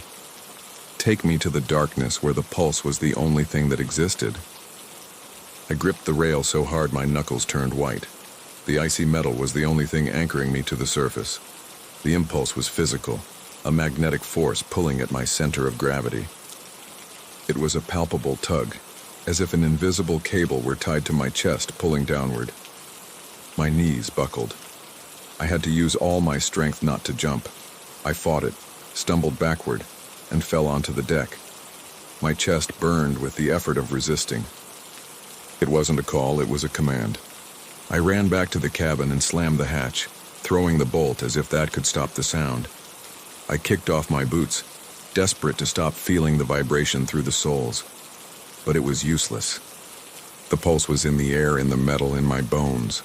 take me to the darkness where the pulse was the only thing that existed. I gripped the rail so hard my knuckles turned white. The icy metal was the only thing anchoring me to the surface. The impulse was physical, a magnetic force pulling at my center of gravity. It was a palpable tug, as if an invisible cable were tied to my chest, pulling downward. My knees buckled. I had to use all my strength not to jump. I fought it, stumbled backward, and fell onto the deck. My chest burned with the effort of resisting. It wasn't a call, it was a command. I ran back to the cabin and slammed the hatch, throwing the bolt as if that could stop the sound. I kicked off my boots, desperate to stop feeling the vibration through the soles. But it was useless. The pulse was in the air, in the metal, in my bones.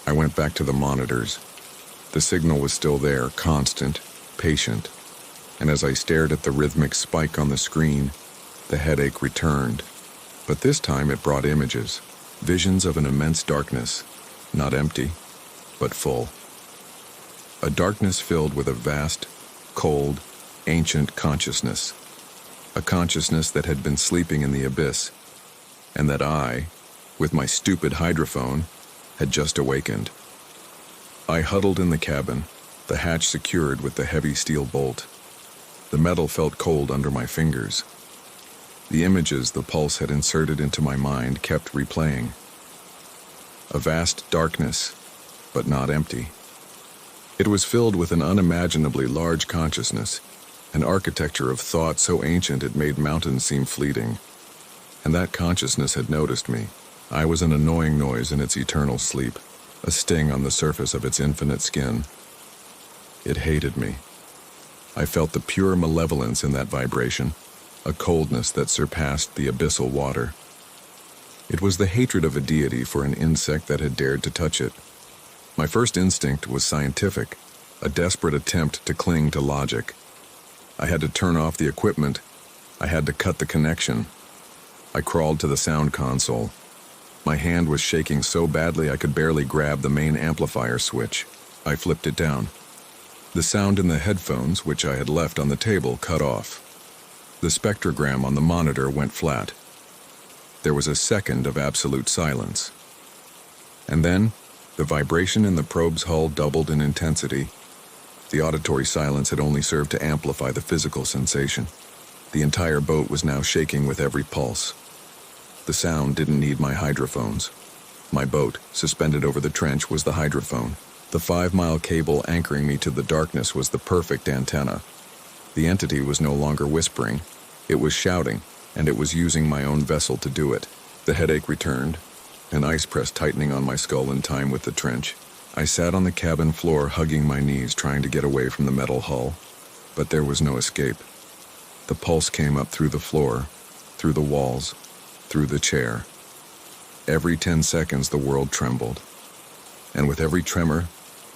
I went back to the monitors. The signal was still there, constant, patient. And as I stared at the rhythmic spike on the screen, the headache returned. But this time it brought images, visions of an immense darkness, not empty, but full. A darkness filled with a vast, cold, ancient consciousness. A consciousness that had been sleeping in the abyss, and that I, with my stupid hydrophone, had just awakened. I huddled in the cabin, the hatch secured with the heavy steel bolt. The metal felt cold under my fingers. The images the pulse had inserted into my mind kept replaying. A vast darkness, but not empty. It was filled with an unimaginably large consciousness, an architecture of thought so ancient it made mountains seem fleeting. And that consciousness had noticed me. I was an annoying noise in its eternal sleep, a sting on the surface of its infinite skin. It hated me. I felt the pure malevolence in that vibration, a coldness that surpassed the abyssal water. It was the hatred of a deity for an insect that had dared to touch it. My first instinct was scientific, a desperate attempt to cling to logic. I had to turn off the equipment. I had to cut the connection. I crawled to the sound console. My hand was shaking so badly I could barely grab the main amplifier switch. I flipped it down. The sound in the headphones, which I had left on the table, cut off. The spectrogram on the monitor went flat. There was a second of absolute silence. And then, the vibration in the probe's hull doubled in intensity. The auditory silence had only served to amplify the physical sensation. The entire boat was now shaking with every pulse. The sound didn't need my hydrophones. My boat, suspended over the trench, was the hydrophone. The 5-mile cable anchoring me to the darkness was the perfect antenna. The entity was no longer whispering. It was shouting, and it was using my own vessel to do it. The headache returned, an ice press tightening on my skull in time with the trench. I sat on the cabin floor, hugging my knees, trying to get away from the metal hull. But there was no escape. The pulse came up through the floor, through the walls, through the chair. Every 10 seconds the world trembled. And with every tremor,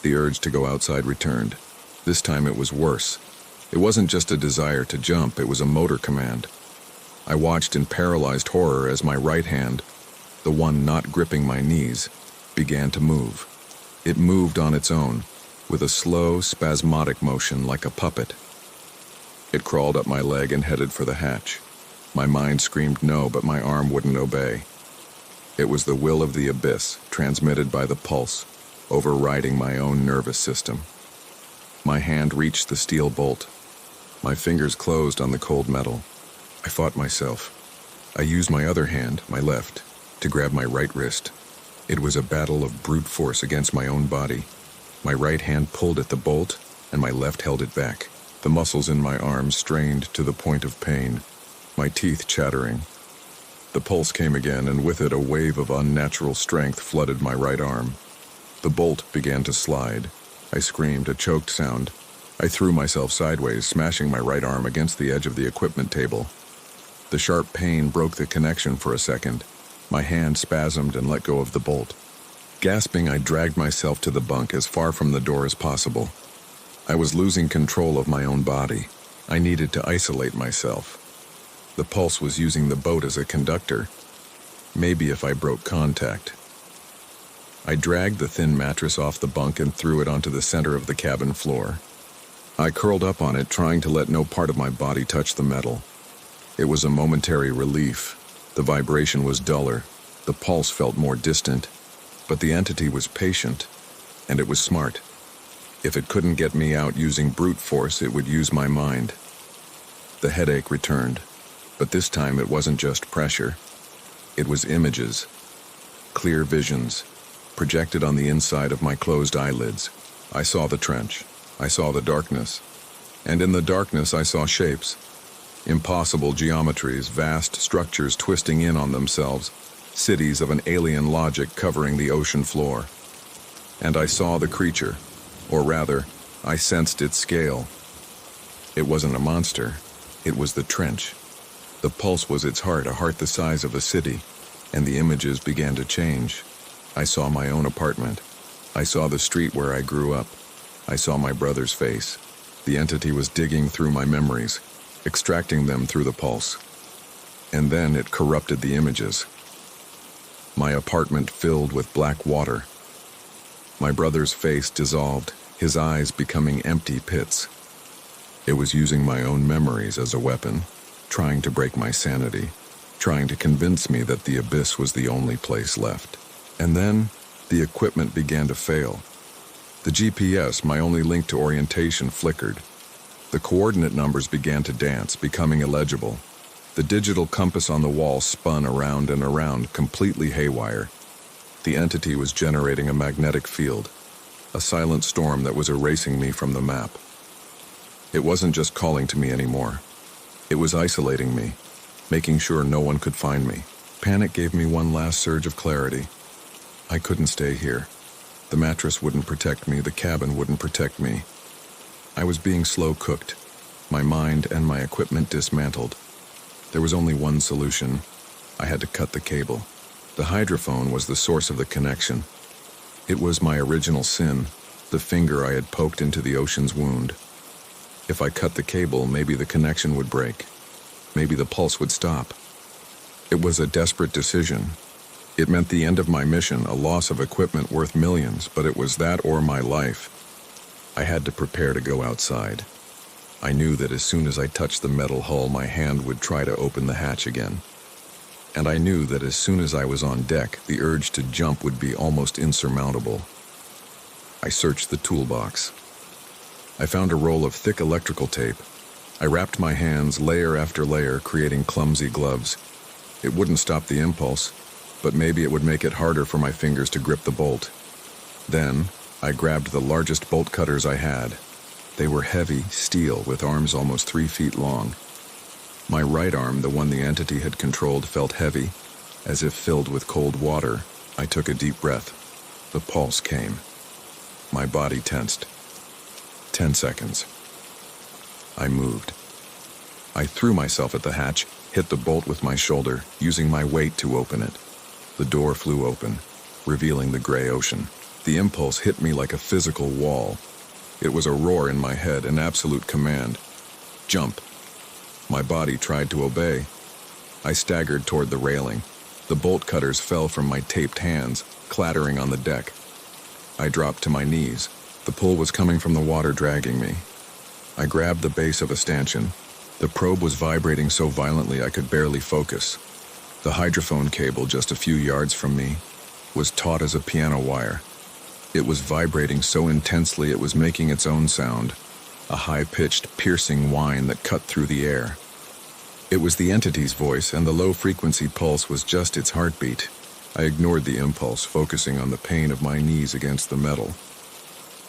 the urge to go outside returned. This time it was worse. It wasn't just a desire to jump, it was a motor command. I watched in paralyzed horror as my right hand, the one not gripping my knees, began to move. It moved on its own, with a slow, spasmodic motion like a puppet. It crawled up my leg and headed for the hatch. My mind screamed no, but my arm wouldn't obey. It was the will of the abyss, transmitted by the pulse, overriding my own nervous system. My hand reached the steel bolt. My fingers closed on the cold metal. I fought myself. I used my other hand, my left, to grab my right wrist. It was a battle of brute force against my own body. My right hand pulled at the bolt, and my left held it back. The muscles in my arms strained to the point of pain, my teeth chattering. The pulse came again, and with it a wave of unnatural strength flooded my right arm. The bolt began to slide. I screamed, a choked sound. I threw myself sideways, smashing my right arm against the edge of the equipment table. The sharp pain broke the connection for a second. My hand spasmed and let go of the bolt. Gasping, I dragged myself to the bunk as far from the door as possible. I was losing control of my own body. I needed to isolate myself. The pulse was using the boat as a conductor. Maybe if I broke contact. I dragged the thin mattress off the bunk and threw it onto the center of the cabin floor. I curled up on it, trying to let no part of my body touch the metal. It was a momentary relief. The vibration was duller. The pulse felt more distant. But the entity was patient, and it was smart. If it couldn't get me out using brute force, it would use my mind. The headache returned, but this time it wasn't just pressure. It was images, clear visions, projected on the inside of my closed eyelids. I saw the trench. I saw the darkness. And in the darkness I saw shapes. Impossible geometries, vast structures twisting in on themselves, cities of an alien logic covering the ocean floor. And I saw the creature, or rather, I sensed its scale. It wasn't a monster, it was the trench. The pulse was its heart, a heart the size of a city, and the images began to change. I saw my own apartment. I saw the street where I grew up. I saw my brother's face. The entity was digging through my memories, extracting them through the pulse. And then it corrupted the images. My apartment filled with black water. My brother's face dissolved, his eyes becoming empty pits. It was using my own memories as a weapon, trying to break my sanity, trying to convince me that the abyss was the only place left. And then, the equipment began to fail. The GPS, my only link to orientation, flickered. The coordinate numbers began to dance, becoming illegible. The digital compass on the wall spun around and around, completely haywire. The entity was generating a magnetic field, a silent storm that was erasing me from the map. It wasn't just calling to me anymore. It was isolating me, making sure no one could find me. Panic gave me one last surge of clarity. I couldn't stay here. The mattress wouldn't protect me, the cabin wouldn't protect me. I was being slow cooked, my mind and my equipment dismantled. There was only one solution. I had to cut the cable. The hydrophone was the source of the connection. It was my original sin, the finger I had poked into the ocean's wound. If I cut the cable, maybe the connection would break. Maybe the pulse would stop. It was a desperate decision. It meant the end of my mission, a loss of equipment worth millions, but it was that or my life. I had to prepare to go outside. I knew that as soon as I touched the metal hull, my hand would try to open the hatch again. And I knew that as soon as I was on deck, the urge to jump would be almost insurmountable. I searched the toolbox. I found a roll of thick electrical tape. I wrapped my hands layer after layer, creating clumsy gloves. It wouldn't stop the impulse, but maybe it would make it harder for my fingers to grip the bolt. Then, I grabbed the largest bolt cutters I had. They were heavy steel with arms almost 3 feet long. My right arm, the one the entity had controlled, felt heavy, as if filled with cold water. I took a deep breath. The pulse came. My body tensed. 10 seconds. I moved. I threw myself at the hatch, hit the bolt with my shoulder, using my weight to open it. The door flew open, revealing the gray ocean. The impulse hit me like a physical wall. It was a roar in my head, an absolute command. Jump. My body tried to obey. I staggered toward the railing. The bolt cutters fell from my taped hands, clattering on the deck. I dropped to my knees. The pull was coming from the water, dragging me. I grabbed the base of a stanchion. The probe was vibrating so violently I could barely focus. The hydrophone cable, just a few yards from me, was taut as a piano wire. It was vibrating so intensely it was making its own sound, a high-pitched, piercing whine that cut through the air. It was the entity's voice, and the low-frequency pulse was just its heartbeat. I ignored the impulse, focusing on the pain of my knees against the metal.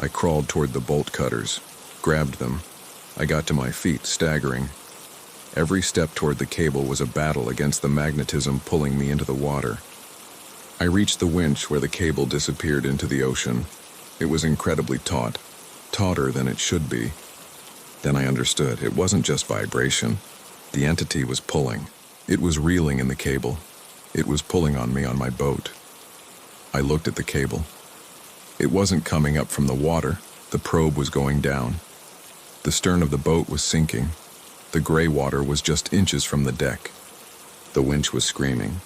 I crawled toward the bolt cutters, grabbed them. I got to my feet, staggering. Every step toward the cable was a battle against the magnetism pulling me into the water. I reached the winch where the cable disappeared into the ocean. It was incredibly taut, tauter than it should be. Then I understood. It wasn't just vibration. The entity was pulling. It was reeling in the cable. It was pulling on me on my boat. I looked at the cable. It wasn't coming up from the water. The probe was going down. The stern of the boat was sinking. The gray water was just inches from the deck. The winch was screaming.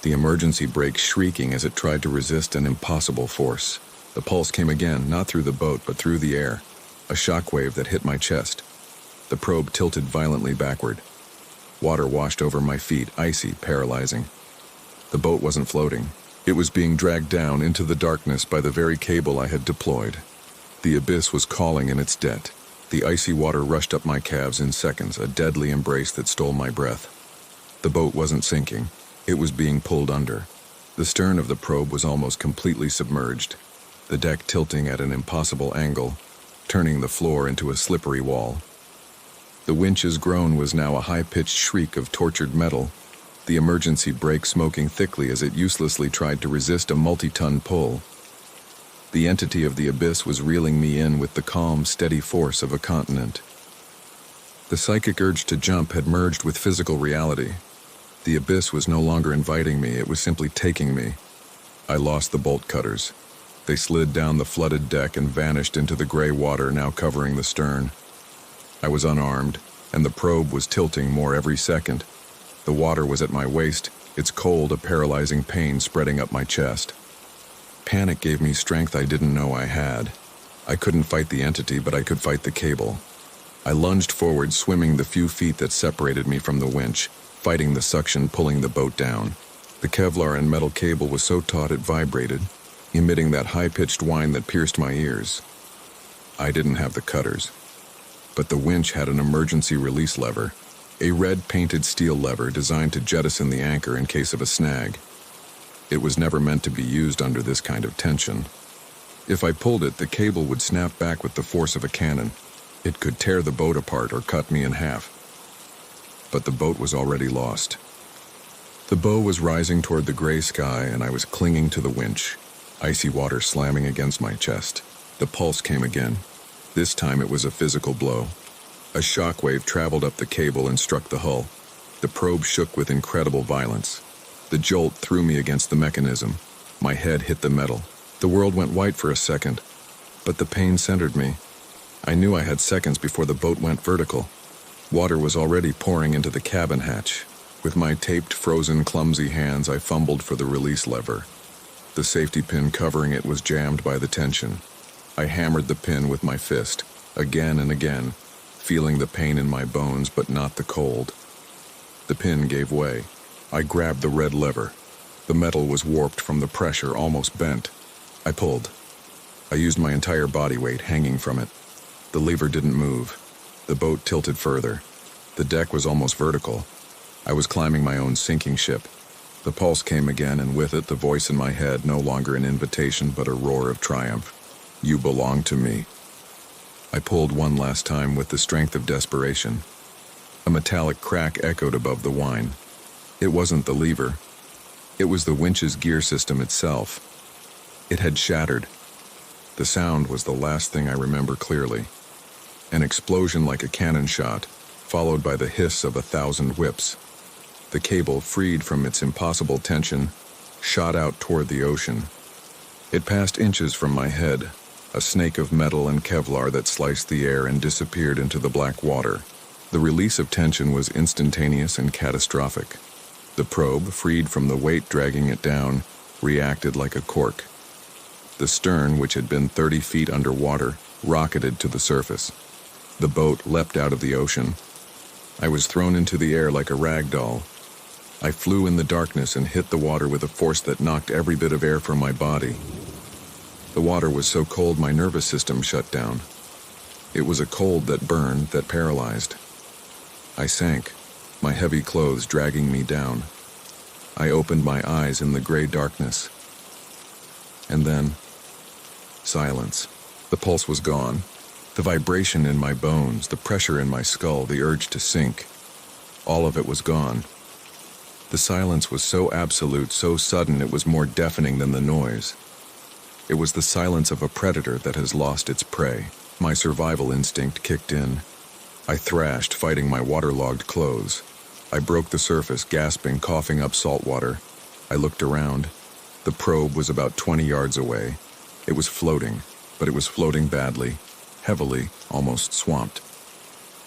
The emergency brake shrieking as it tried to resist an impossible force. The pulse came again, not through the boat, but through the air. A shockwave that hit my chest. The probe tilted violently backward. Water washed over my feet, icy, paralyzing. The boat wasn't floating. It was being dragged down into the darkness by the very cable I had deployed. The abyss was calling in its debt. The icy water rushed up my calves in seconds, a deadly embrace that stole my breath. The boat wasn't sinking. It was being pulled under. The stern of the probe was almost completely submerged, the deck tilting at an impossible angle, turning the floor into a slippery wall. The winch's groan was now a high-pitched shriek of tortured metal, the emergency brake smoking thickly as it uselessly tried to resist a multi-ton pull. The entity of the abyss was reeling me in with the calm, steady force of a continent. The psychic urge to jump had merged with physical reality. The abyss was no longer inviting me, it was simply taking me. I lost the bolt cutters. They slid down the flooded deck and vanished into the gray water now covering the stern. I was unarmed, and the probe was tilting more every second. The water was at my waist, its cold a paralyzing pain spreading up my chest. Panic gave me strength I didn't know I had. I couldn't fight the entity, but I could fight the cable. I lunged forward, swimming the few feet that separated me from the winch, fighting the suction pulling the boat down. The Kevlar and metal cable was so taut it vibrated, emitting that high-pitched whine that pierced my ears. I didn't have the cutters, but the winch had an emergency release lever, a red-painted steel lever designed to jettison the anchor in case of a snag. It was never meant to be used under this kind of tension. If I pulled it, the cable would snap back with the force of a cannon. It could tear the boat apart or cut me in half. But the boat was already lost. The bow was rising toward the gray sky, and I was clinging to the winch, icy water slamming against my chest. The pulse came again. This time it was a physical blow. A shockwave traveled up the cable and struck the hull. The probe shook with incredible violence. The jolt threw me against the mechanism. My head hit the metal. The world went white for a second, but the pain centered me. I knew I had seconds before the boat went vertical. Water was already pouring into the cabin hatch. With my taped, frozen, clumsy hands, I fumbled for the release lever. The safety pin covering it was jammed by the tension. I hammered the pin with my fist, again and again, feeling the pain in my bones but not the cold. The pin gave way. I grabbed the red lever. The metal was warped from the pressure, almost bent. I pulled. I used my entire body weight hanging from it. The lever didn't move. The boat tilted further. The deck was almost vertical. I was climbing my own sinking ship. The pulse came again, and with it the voice in my head, no longer an invitation but a roar of triumph. You belong to me. I pulled one last time with the strength of desperation. A metallic crack echoed above the whine. It wasn't the lever. It was the winch's gear system itself. It had shattered. The sound was the last thing I remember clearly. An explosion like a cannon shot, followed by the hiss of 1,000 whips. The cable, freed from its impossible tension, shot out toward the ocean. It passed inches from my head, a snake of metal and Kevlar that sliced the air and disappeared into the black water. The release of tension was instantaneous and catastrophic. The probe, freed from the weight dragging it down, reacted like a cork. The stern, which had been 30 feet underwater, rocketed to the surface. The boat leapt out of the ocean. I was thrown into the air like a rag doll. I flew in the darkness and hit the water with a force that knocked every bit of air from my body. The water was so cold my nervous system shut down. It was a cold that burned, that paralyzed. I sank, my heavy clothes dragging me down. I opened my eyes in the gray darkness. And then, silence. The pulse was gone. The vibration in my bones, the pressure in my skull, the urge to sink. All of it was gone. The silence was so absolute, so sudden, it was more deafening than the noise. It was the silence of a predator that has lost its prey. My survival instinct kicked in. I thrashed, fighting my waterlogged clothes. I broke the surface, gasping, coughing up salt water. I looked around. The probe was about 20 yards away. It was floating, but it was floating badly, heavily, almost swamped.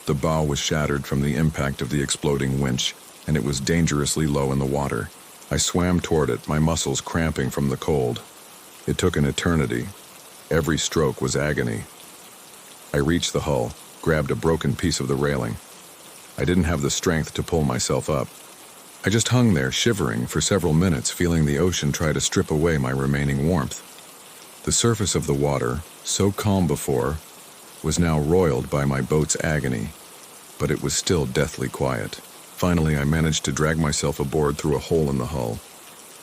The bow was shattered from the impact of the exploding winch, and it was dangerously low in the water. I swam toward it, my muscles cramping from the cold. It took an eternity. Every stroke was agony. I reached the hull, grabbed a broken piece of the railing. I didn't have the strength to pull myself up. I just hung there, shivering, for several minutes, feeling the ocean try to strip away my remaining warmth. The surface of the water, so calm before, was now roiled by my boat's agony, but it was still deathly quiet. Finally, I managed to drag myself aboard through a hole in the hull.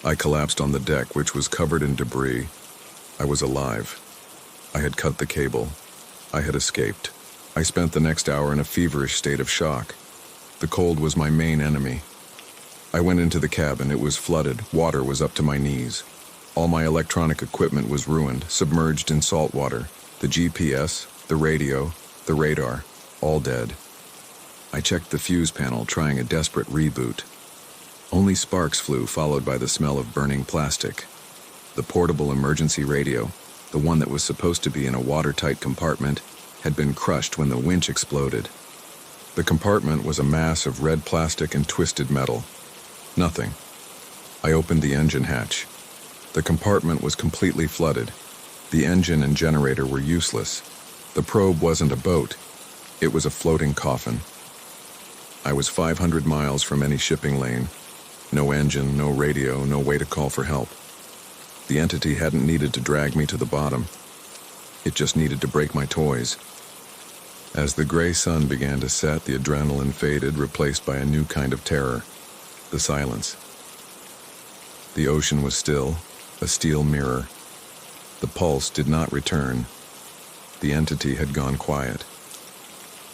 I collapsed on the deck, which was covered in debris. I was alive. I had cut the cable. I had escaped. I spent the next hour in a feverish state of shock. The cold was my main enemy. I went into the cabin. It was flooded. Water was up to my knees. All my electronic equipment was ruined, submerged in salt water. The GPS, the radio, the radar, all dead. I checked the fuse panel, trying a desperate reboot. Only sparks flew, followed by the smell of burning plastic. The portable emergency radio, the one that was supposed to be in a watertight compartment, had been crushed when the winch exploded. The compartment was a mass of red plastic and twisted metal. Nothing. I opened the engine hatch. The compartment was completely flooded. The engine and generator were useless. The probe wasn't a boat. It was a floating coffin. I was 500 miles from any shipping lane. No engine, no radio, no way to call for help. The entity hadn't needed to drag me to the bottom. It just needed to break my toys. As the gray sun began to set, the adrenaline faded, replaced by a new kind of terror. The silence. The ocean was still, a steel mirror. The pulse did not return. The entity had gone quiet.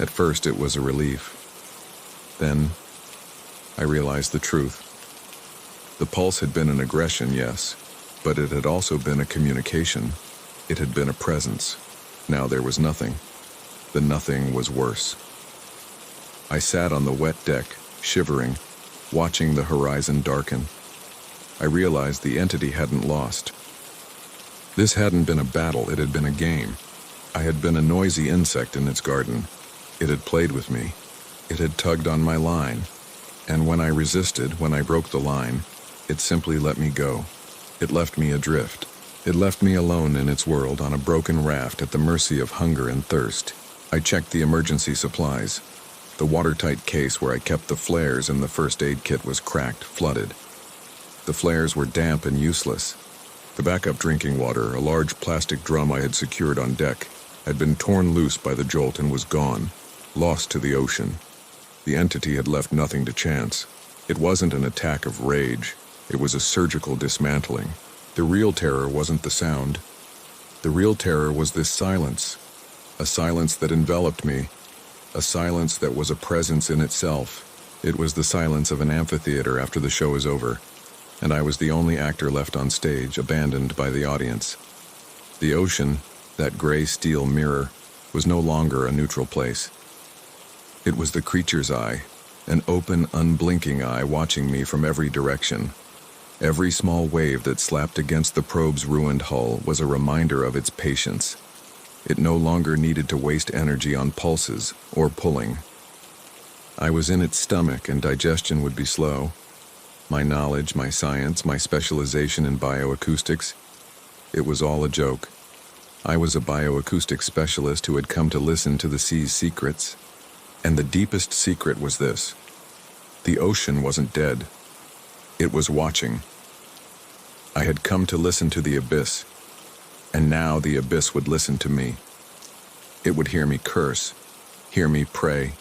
At first it was a relief. Then I realized the truth. The pulse had been an aggression, yes, but it had also been a communication. It had been a presence. Now there was nothing. The nothing was worse. I sat on the wet deck, shivering, watching the horizon darken. I realized the entity hadn't lost. This hadn't been a battle, it had been a game. I had been a noisy insect in its garden. It had played with me. It had tugged on my line. And when I resisted, when I broke the line, it simply let me go. It left me adrift. It left me alone in its world on a broken raft at the mercy of hunger and thirst. I checked the emergency supplies. The watertight case where I kept the flares and the first aid kit was cracked, flooded. The flares were damp and useless. The backup drinking water, a large plastic drum I had secured on deck, had been torn loose by the jolt and was gone, lost to the ocean. The entity had left nothing to chance. It wasn't an attack of rage. It was a surgical dismantling. The real terror wasn't the sound. The real terror was this silence. A silence that enveloped me. A silence that was a presence in itself. It was the silence of an amphitheater after the show is over, and I was the only actor left on stage, abandoned by the audience. The ocean, that gray steel mirror, was no longer a neutral place. It was the creature's eye, an open, unblinking eye watching me from every direction. Every small wave that slapped against the probe's ruined hull was a reminder of its patience. It no longer needed to waste energy on pulses or pulling. I was in its stomach and digestion would be slow. My knowledge, my science, my specialization in bioacoustics, it was all a joke. I was a bioacoustic specialist who had come to listen to the sea's secrets. And the deepest secret was this: the ocean wasn't dead. It was watching. I had come to listen to the abyss, and now the abyss would listen to me. It would hear me curse, hear me pray,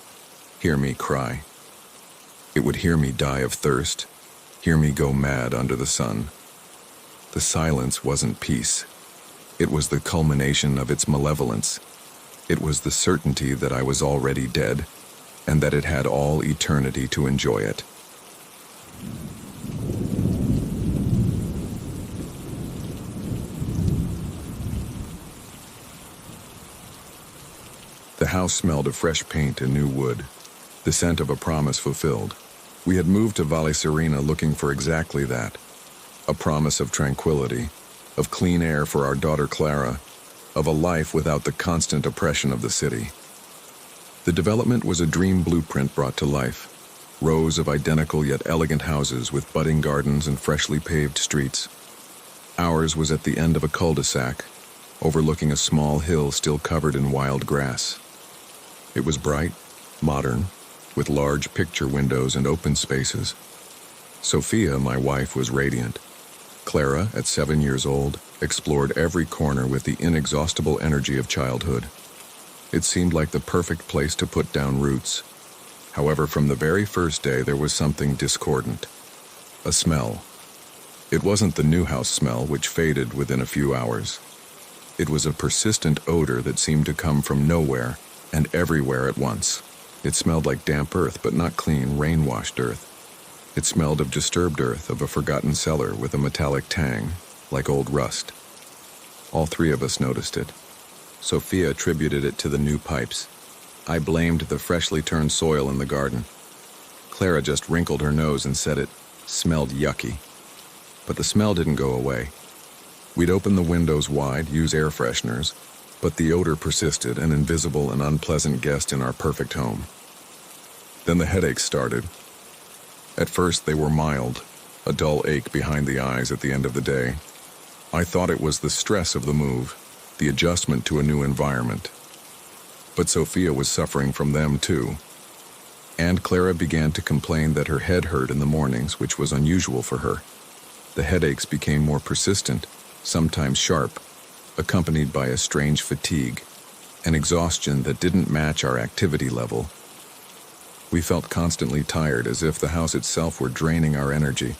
hear me cry. It would hear me die of thirst, hear me go mad under the sun. The silence wasn't peace. It was the culmination of its malevolence. It was the certainty that I was already dead, and that it had all eternity to enjoy it. The house smelled of fresh paint and new wood, the scent of a promise fulfilled. We had moved to Valle Serena looking for exactly that, a promise of tranquility, of clean air for our daughter Clara, of a life without the constant oppression of the city. The development was a dream blueprint brought to life, rows of identical yet elegant houses with budding gardens and freshly paved streets. Ours was at the end of a cul-de-sac, overlooking a small hill still covered in wild grass. It was bright, modern, with large picture windows and open spaces. Sophia, my wife, was radiant. Clara, at 7 years old, explored every corner with the inexhaustible energy of childhood. It seemed like the perfect place to put down roots. However, from the very first day, there was something discordant. A smell. It wasn't the new house smell, which faded within a few hours. It was a persistent odor that seemed to come from nowhere and everywhere at once. It smelled like damp earth, but not clean, rain-washed earth. It smelled of disturbed earth, of a forgotten cellar with a metallic tang, like old rust. All three of us noticed it. Sophia attributed it to the new pipes. I blamed the freshly turned soil in the garden. Clara just wrinkled her nose and said it smelled yucky. But the smell didn't go away. We'd open the windows wide, use air fresheners, but the odor persisted, an invisible and unpleasant guest in our perfect home. Then the headaches started. At first they were mild, a dull ache behind the eyes at the end of the day. I thought it was the stress of the move, the adjustment to a new environment. But Sophia was suffering from them too. And Clara began to complain that her head hurt in the mornings, which was unusual for her. The headaches became more persistent, sometimes sharp, accompanied by a strange fatigue, an exhaustion that didn't match our activity level. We felt constantly tired, as if the house itself were draining our energy.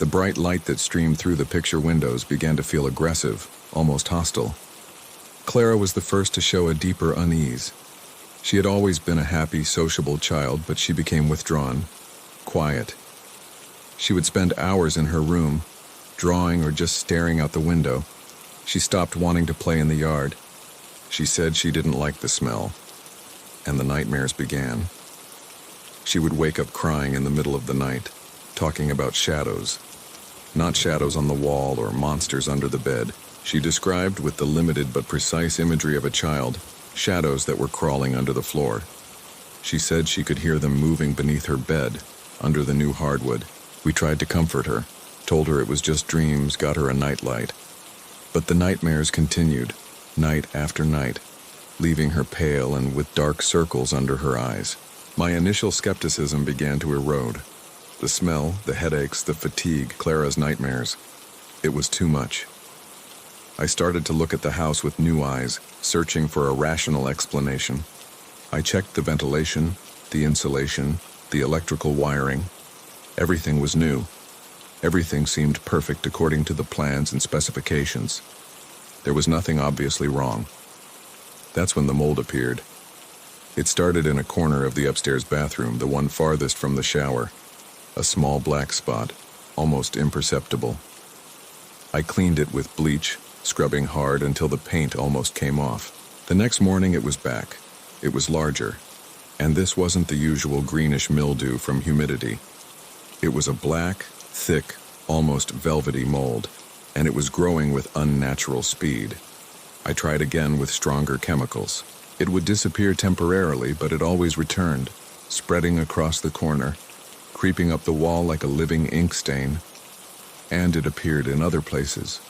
The bright light that streamed through the picture windows began to feel aggressive, almost hostile. Clara was the first to show a deeper unease. She had always been a happy, sociable child, but she became withdrawn, quiet. She would spend hours in her room, drawing or just staring out the window. She stopped wanting to play in the yard. She said she didn't like the smell, and the nightmares began. She would wake up crying in the middle of the night, talking about shadows. Not shadows on the wall or monsters under the bed. She described, with the limited but precise imagery of a child, shadows that were crawling under the floor. She said she could hear them moving beneath her bed, under the new hardwood. We tried to comfort her, told her it was just dreams, got her a nightlight. But the nightmares continued, night after night, leaving her pale and with dark circles under her eyes. My initial skepticism began to erode. The smell, the headaches, the fatigue, Clara's nightmares. It was too much. I started to look at the house with new eyes, searching for a rational explanation. I checked the ventilation, the insulation, the electrical wiring. Everything was new. Everything seemed perfect according to the plans and specifications. There was nothing obviously wrong. That's when the mold appeared. It started in a corner of the upstairs bathroom, the one farthest from the shower. A small black spot, almost imperceptible. I cleaned it with bleach, scrubbing hard until the paint almost came off. The next morning it was back. It was larger. And this wasn't the usual greenish mildew from humidity. It was a black, thick, almost velvety mold, and it was growing with unnatural speed. I tried again with stronger chemicals. It would disappear temporarily, but it always returned, spreading across the corner, creeping up the wall like a living ink stain. And it appeared in other places.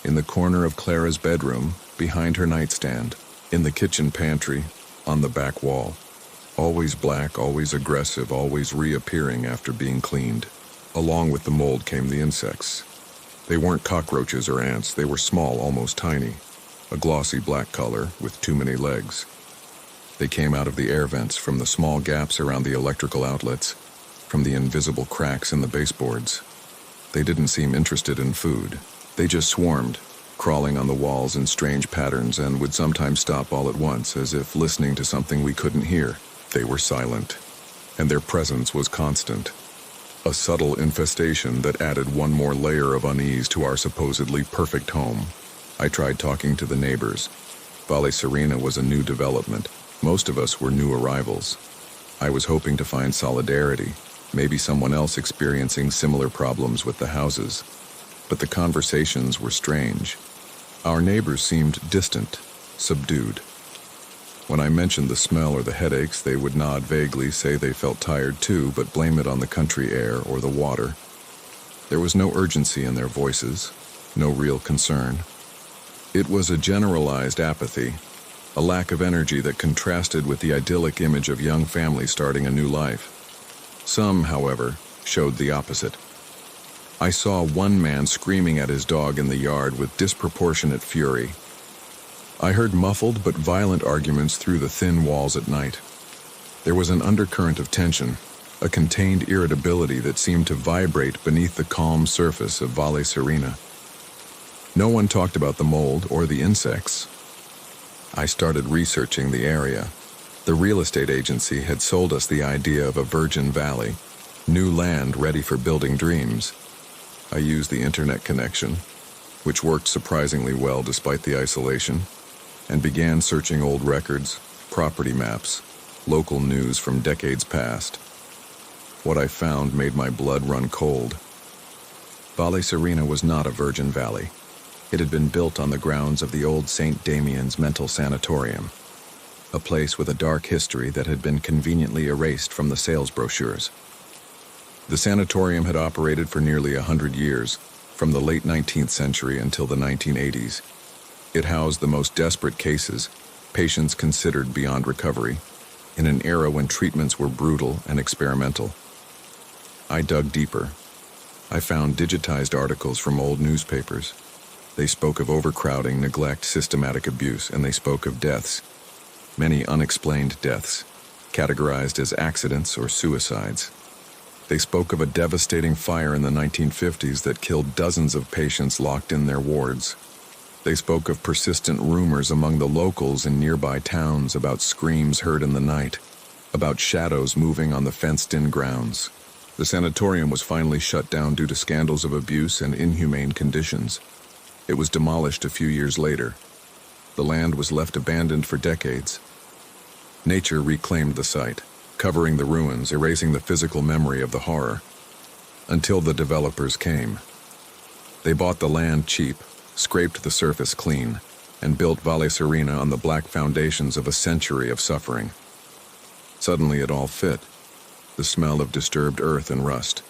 In the corner of Clara's bedroom, behind her nightstand, in the kitchen pantry, on the back wall. Always black, always aggressive, always reappearing after being cleaned. Along with the mold came the insects. They weren't cockroaches or ants, they were small, almost tiny. A glossy black color with too many legs. They came out of the air vents, from the small gaps around the electrical outlets, from the invisible cracks in the baseboards. They didn't seem interested in food. They just swarmed, crawling on the walls in strange patterns, and would sometimes stop all at once, as if listening to something we couldn't hear. They were silent, and their presence was constant. A subtle infestation that added one more layer of unease to our supposedly perfect home. I tried talking to the neighbors. Valle Serena was a new development. Most of us were new arrivals. I was hoping to find solidarity, maybe someone else experiencing similar problems with the houses. But the conversations were strange. Our neighbors seemed distant, subdued. When I mentioned the smell or the headaches, they would nod vaguely, say they felt tired too, but blame it on the country air or the water. There was no urgency in their voices, no real concern. It was a generalized apathy, a lack of energy that contrasted with the idyllic image of young families starting a new life. Some, however, showed the opposite. I saw one man screaming at his dog in the yard with disproportionate fury. I heard muffled but violent arguments through the thin walls at night. There was an undercurrent of tension, a contained irritability that seemed to vibrate beneath the calm surface of Valle Serena. No one talked about the mold or the insects. I started researching the area. The real estate agency had sold us the idea of a virgin valley, new land ready for building dreams. I used the internet connection, which worked surprisingly well despite the isolation, and began searching old records, property maps, local news from decades past. What I found made my blood run cold. Valle Serena was not a virgin valley. It had been built on the grounds of the old St. Damian's Mental Sanatorium, a place with a dark history that had been conveniently erased from the sales brochures. The sanatorium had operated for nearly 100 years, from the late 19th century until the 1980s. It housed the most desperate cases, patients considered beyond recovery, in an era when treatments were brutal and experimental. I dug deeper. I found digitized articles from old newspapers. They spoke of overcrowding, neglect, systematic abuse, and they spoke of deaths. Many unexplained deaths, categorized as accidents or suicides. They spoke of a devastating fire in the 1950s that killed dozens of patients locked in their wards. They spoke of persistent rumors among the locals in nearby towns about screams heard in the night, about shadows moving on the fenced-in grounds. The sanatorium was finally shut down due to scandals of abuse and inhumane conditions. It was demolished a few years later. The land was left abandoned for decades. Nature reclaimed the site, covering the ruins, erasing the physical memory of the horror, until the developers came. They bought the land cheap, scraped the surface clean, and built Valle Serena on the black foundations of a century of suffering. Suddenly it all fit. The smell of disturbed earth and rust,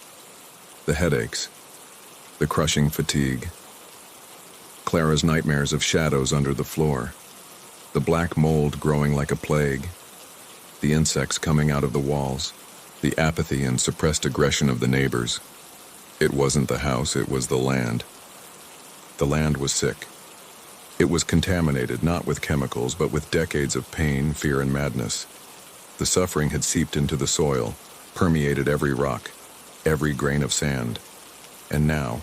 the headaches, the crushing fatigue, Clara's nightmares of shadows under the floor, the black mold growing like a plague, the insects coming out of the walls, the apathy and suppressed aggression of the neighbors. It wasn't the house, it was the land. The land was sick. It was contaminated not with chemicals, but with decades of pain, fear, and madness. The suffering had seeped into the soil, permeated every rock, every grain of sand. And now,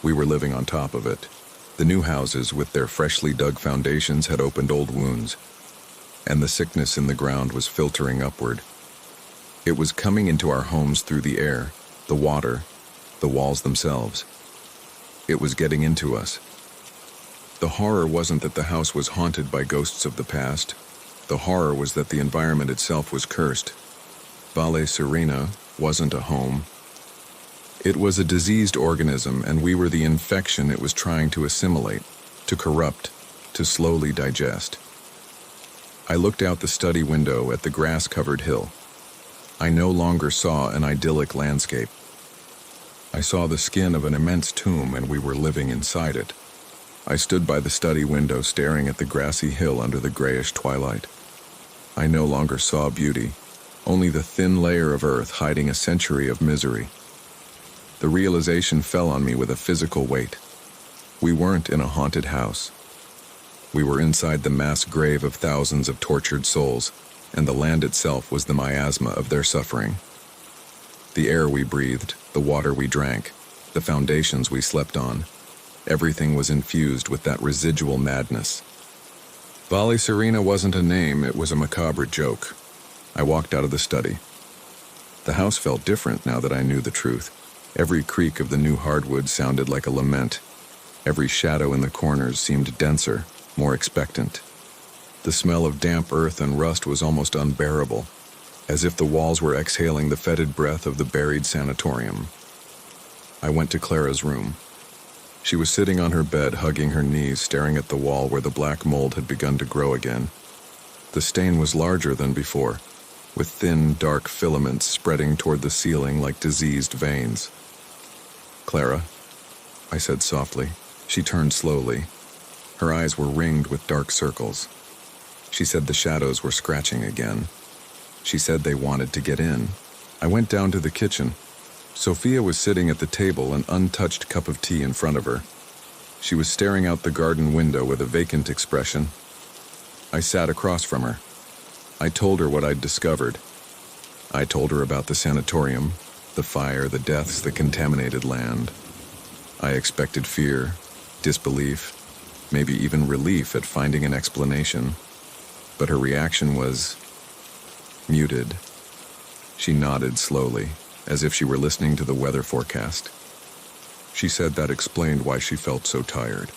we were living on top of it. The new houses, with their freshly dug foundations, had opened old wounds, and the sickness in the ground was filtering upward. It was coming into our homes through the air, the water, the walls themselves. It was getting into us. The horror wasn't that the house was haunted by ghosts of the past. The horror was that the environment itself was cursed. Valle Serena wasn't a home. It was a diseased organism, and we were the infection it was trying to assimilate, to corrupt, to slowly digest. I looked out the study window at the grass-covered hill. I no longer saw an idyllic landscape. I saw the skin of an immense tomb, and we were living inside it. I stood by the study window staring at the grassy hill under the grayish twilight. I no longer saw beauty, only the thin layer of earth hiding a century of misery. The realization fell on me with a physical weight. We weren't in a haunted house. We were inside the mass grave of thousands of tortured souls, and the land itself was the miasma of their suffering. The air we breathed, the water we drank, the foundations we slept on, everything was infused with that residual madness. Valle Serena wasn't a name, it was a macabre joke. I walked out of the study. The house felt different now that I knew the truth. Every creak of the new hardwood sounded like a lament. Every shadow in the corners seemed denser, more expectant. The smell of damp earth and rust was almost unbearable, as if the walls were exhaling the fetid breath of the buried sanatorium. I went to Clara's room. She was sitting on her bed, hugging her knees, staring at the wall where the black mold had begun to grow again. The stain was larger than before, with thin, dark filaments spreading toward the ceiling like diseased veins. "Clara," I said softly. She turned slowly. Her eyes were ringed with dark circles. She said the shadows were scratching again. She said they wanted to get in. I went down to the kitchen. Sophia was sitting at the table, an untouched cup of tea in front of her. She was staring out the garden window with a vacant expression. I sat across from her. I told her what I'd discovered. I told her about the sanatorium, the fire, the deaths, the contaminated land. I expected fear, disbelief, maybe even relief at finding an explanation. But her reaction was muted. She nodded slowly, as if she were listening to the weather forecast. She said that explained why she felt so tired.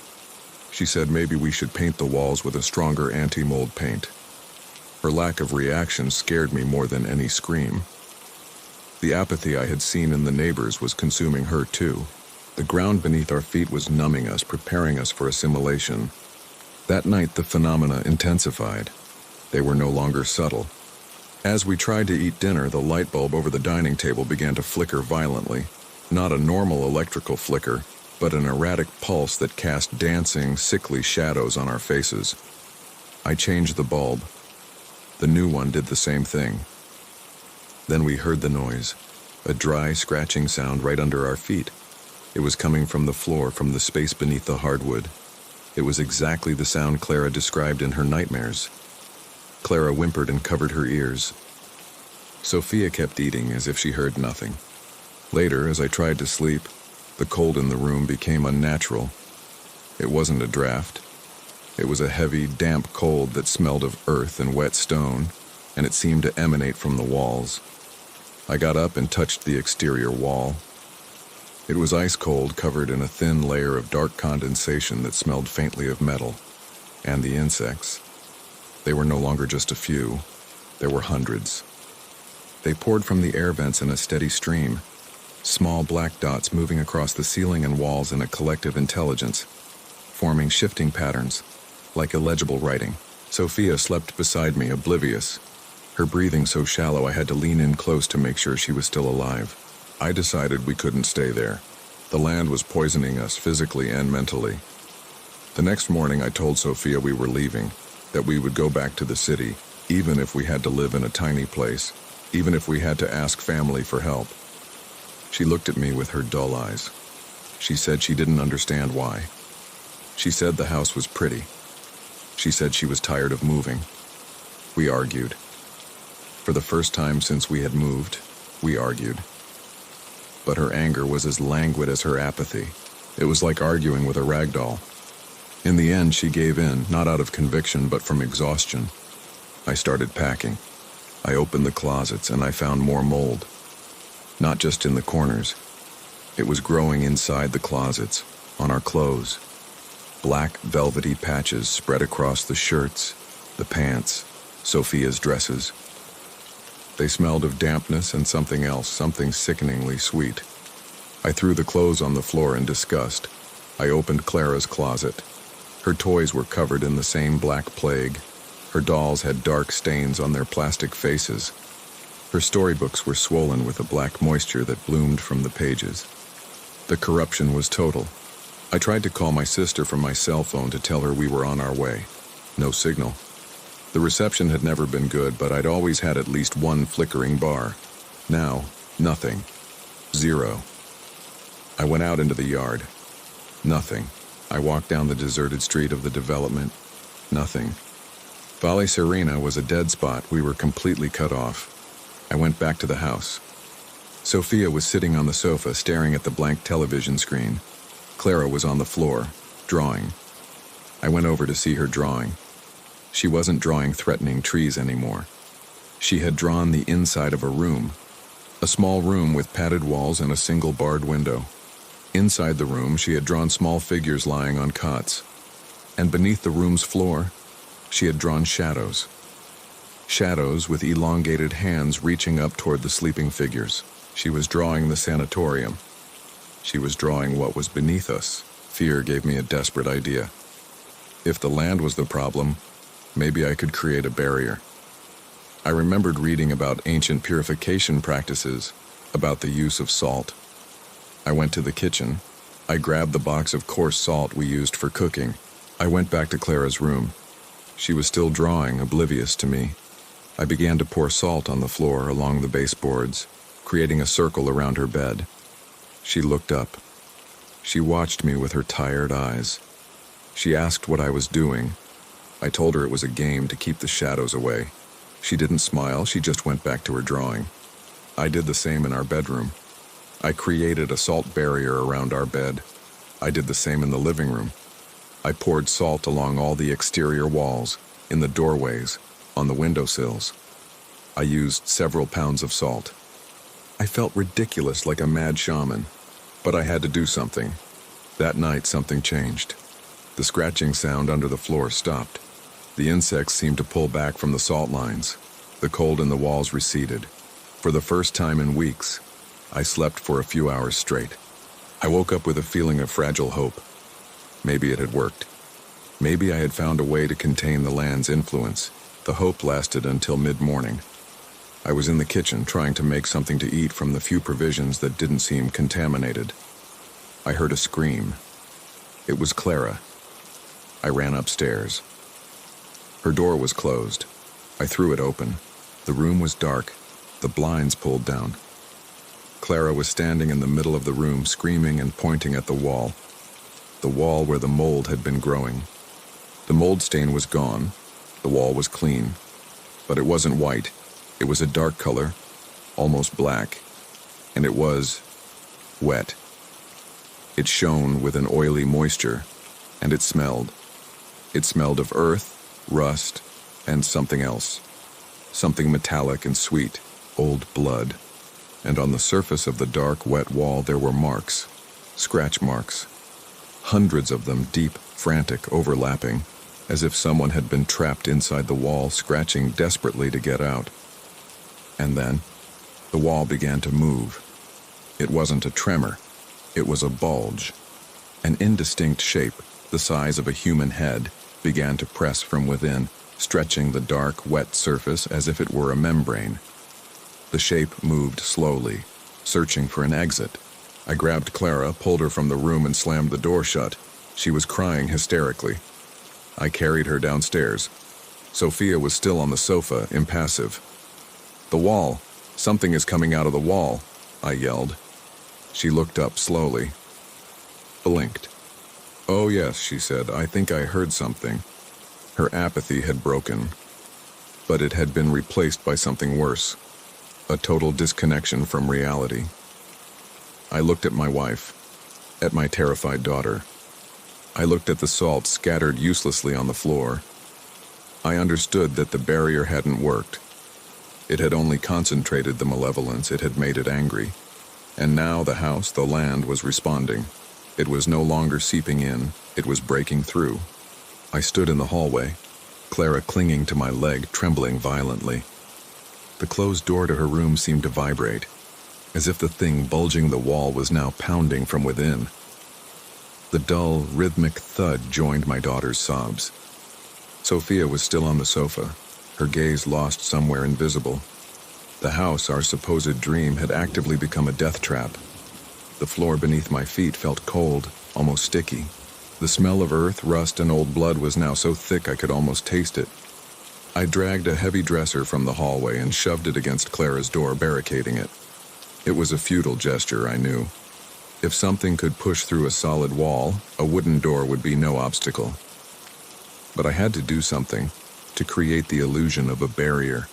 She said maybe we should paint the walls with a stronger anti-mold paint. Her lack of reaction scared me more than any scream. The apathy I had seen in the neighbors was consuming her too. The ground beneath our feet was numbing us, preparing us for assimilation. That night the phenomena intensified. They were no longer subtle. As we tried to eat dinner, the light bulb over the dining table began to flicker violently. Not a normal electrical flicker, but an erratic pulse that cast dancing, sickly shadows on our faces. I changed the bulb. The new one did the same thing. Then we heard the noise, a dry, scratching sound right under our feet. It was coming from the floor, from the space beneath the hardwood. It was exactly the sound Clara described in her nightmares. Clara whimpered and covered her ears. Sophia kept eating as if she heard nothing. Later, as I tried to sleep, the cold in the room became unnatural. It wasn't a draft. It was a heavy, damp cold that smelled of earth and wet stone, and it seemed to emanate from the walls. I got up and touched the exterior wall. It was ice cold, covered in a thin layer of dark condensation that smelled faintly of metal. And the insects. They were no longer just a few. There were hundreds. They poured from the air vents in a steady stream, small black dots moving across the ceiling and walls in a collective intelligence, forming shifting patterns, like illegible writing. Sophia slept beside me, oblivious, her breathing so shallow I had to lean in close to make sure she was still alive. I decided we couldn't stay there. The land was poisoning us physically and mentally. The next morning I told Sophia we were leaving, that we would go back to the city, even if we had to live in a tiny place, even if we had to ask family for help. She looked at me with her dull eyes. She said she didn't understand why. She said the house was pretty. She said she was tired of moving. We argued. For the first time since we had moved, we argued. But her anger was as languid as her apathy. It was like arguing with a rag doll. In the end, she gave in, not out of conviction, but from exhaustion. I started packing. I opened the closets and I found more mold. Not just in the corners. It was growing inside the closets, on our clothes. Black, velvety patches spread across the shirts, the pants, Sophia's dresses. They smelled of dampness and something else, something sickeningly sweet. I threw the clothes on the floor in disgust. I opened Clara's closet. Her toys were covered in the same black plague. Her dolls had dark stains on their plastic faces. Her storybooks were swollen with a black moisture that bloomed from the pages. The corruption was total. I tried to call my sister from my cell phone to tell her we were on our way. No signal. The reception had never been good, but I'd always had at least one flickering bar. Now, nothing. Zero. I went out into the yard. Nothing. I walked down the deserted street of the development. Nothing. Valle Serena was a dead spot. We were completely cut off. I went back to the house. Sophia was sitting on the sofa, staring at the blank television screen. Clara was on the floor, drawing. I went over to see her drawing. She wasn't drawing threatening trees anymore. She had drawn the inside of a room. A small room with padded walls and a single barred window. Inside the room, she had drawn small figures lying on cots. And beneath the room's floor, she had drawn shadows. Shadows with elongated hands reaching up toward the sleeping figures. She was drawing the sanatorium. She was drawing what was beneath us. Fear gave me a desperate idea. If the land was the problem, maybe I could create a barrier. I remembered reading about ancient purification practices, about the use of salt. I went to the kitchen. I grabbed the box of coarse salt we used for cooking. I went back to Clara's room. She was still drawing, oblivious to me. I began to pour salt on the floor along the baseboards, creating a circle around her bed. She looked up. She watched me with her tired eyes. She asked what I was doing. I told her it was a game to keep the shadows away. She didn't smile, she just went back to her drawing. I did the same in our bedroom. I created a salt barrier around our bed. I did the same in the living room. I poured salt along all the exterior walls, in the doorways, on the windowsills. I used several pounds of salt. I felt ridiculous, like a mad shaman, but I had to do something. That night, something changed. The scratching sound under the floor stopped. The insects seemed to pull back from the salt lines. The cold in the walls receded. For the first time in weeks, I slept for a few hours straight. I woke up with a feeling of fragile hope. Maybe it had worked. Maybe I had found a way to contain the land's influence. The hope lasted until mid-morning. I was in the kitchen trying to make something to eat from the few provisions that didn't seem contaminated. I heard a scream. It was Clara. I ran upstairs. Her door was closed. I threw it open. The room was dark, the blinds pulled down. Clara was standing in the middle of the room, screaming and pointing at the wall where the mold had been growing. The mold stain was gone. The wall was clean. But it wasn't white. It was a dark color, almost black, and it was wet. It shone with an oily moisture, and it smelled. It smelled of earth, rust, and something else. Something metallic and sweet, old blood. And on the surface of the dark, wet wall there were marks, scratch marks. Hundreds of them, deep, frantic, overlapping, as if someone had been trapped inside the wall, scratching desperately to get out. And then, the wall began to move. It wasn't a tremor. It was a bulge. An indistinct shape, the size of a human head, began to press from within, stretching the dark, wet surface as if it were a membrane. The shape moved slowly, searching for an exit. I grabbed Clara, pulled her from the room, and slammed the door shut. She was crying hysterically. I carried her downstairs. Sophia was still on the sofa, impassive. "The wall! Something is coming out of the wall!" I yelled. She looked up slowly. Blinked. "Oh yes," she said, "I think I heard something." Her apathy had broken, but it had been replaced by something worse. A total disconnection from reality. I looked at my wife, at my terrified daughter. I looked at the salt scattered uselessly on the floor. I understood that the barrier hadn't worked. It had only concentrated the malevolence, it had made it angry. And now the house, the land, was responding. It was no longer seeping in, it was breaking through. I stood in the hallway, Clara clinging to my leg, trembling violently. The closed door to her room seemed to vibrate, as if the thing bulging the wall was now pounding from within. The dull, rhythmic thud joined my daughter's sobs. Sophia was still on the sofa, her gaze lost somewhere invisible. The house, our supposed dream, had actively become a death trap. The floor beneath my feet felt cold, almost sticky. The smell of earth, rust, and old blood was now so thick I could almost taste it. I dragged a heavy dresser from the hallway and shoved it against Clara's door, barricading it. It was a futile gesture, I knew. If something could push through a solid wall, a wooden door would be no obstacle. But I had to do something to create the illusion of a barrier.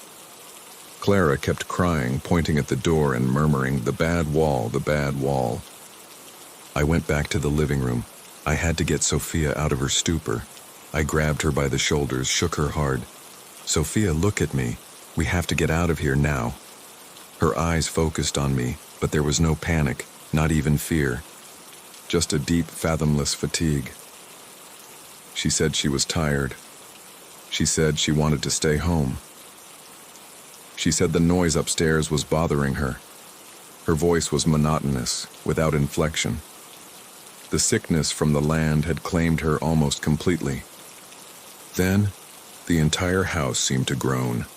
Clara kept crying, pointing at the door and murmuring, "The bad wall, the bad wall." I went back to the living room. I had to get Sophia out of her stupor. I grabbed her by the shoulders, shook her hard. "Sophia, look at me. We have to get out of here now." Her eyes focused on me, but there was no panic, not even fear. Just a deep, fathomless fatigue. She said she was tired. She said she wanted to stay home. She said the noise upstairs was bothering her. Her voice was monotonous, without inflection. The sickness from the land had claimed her almost completely. Then, the entire house seemed to groan.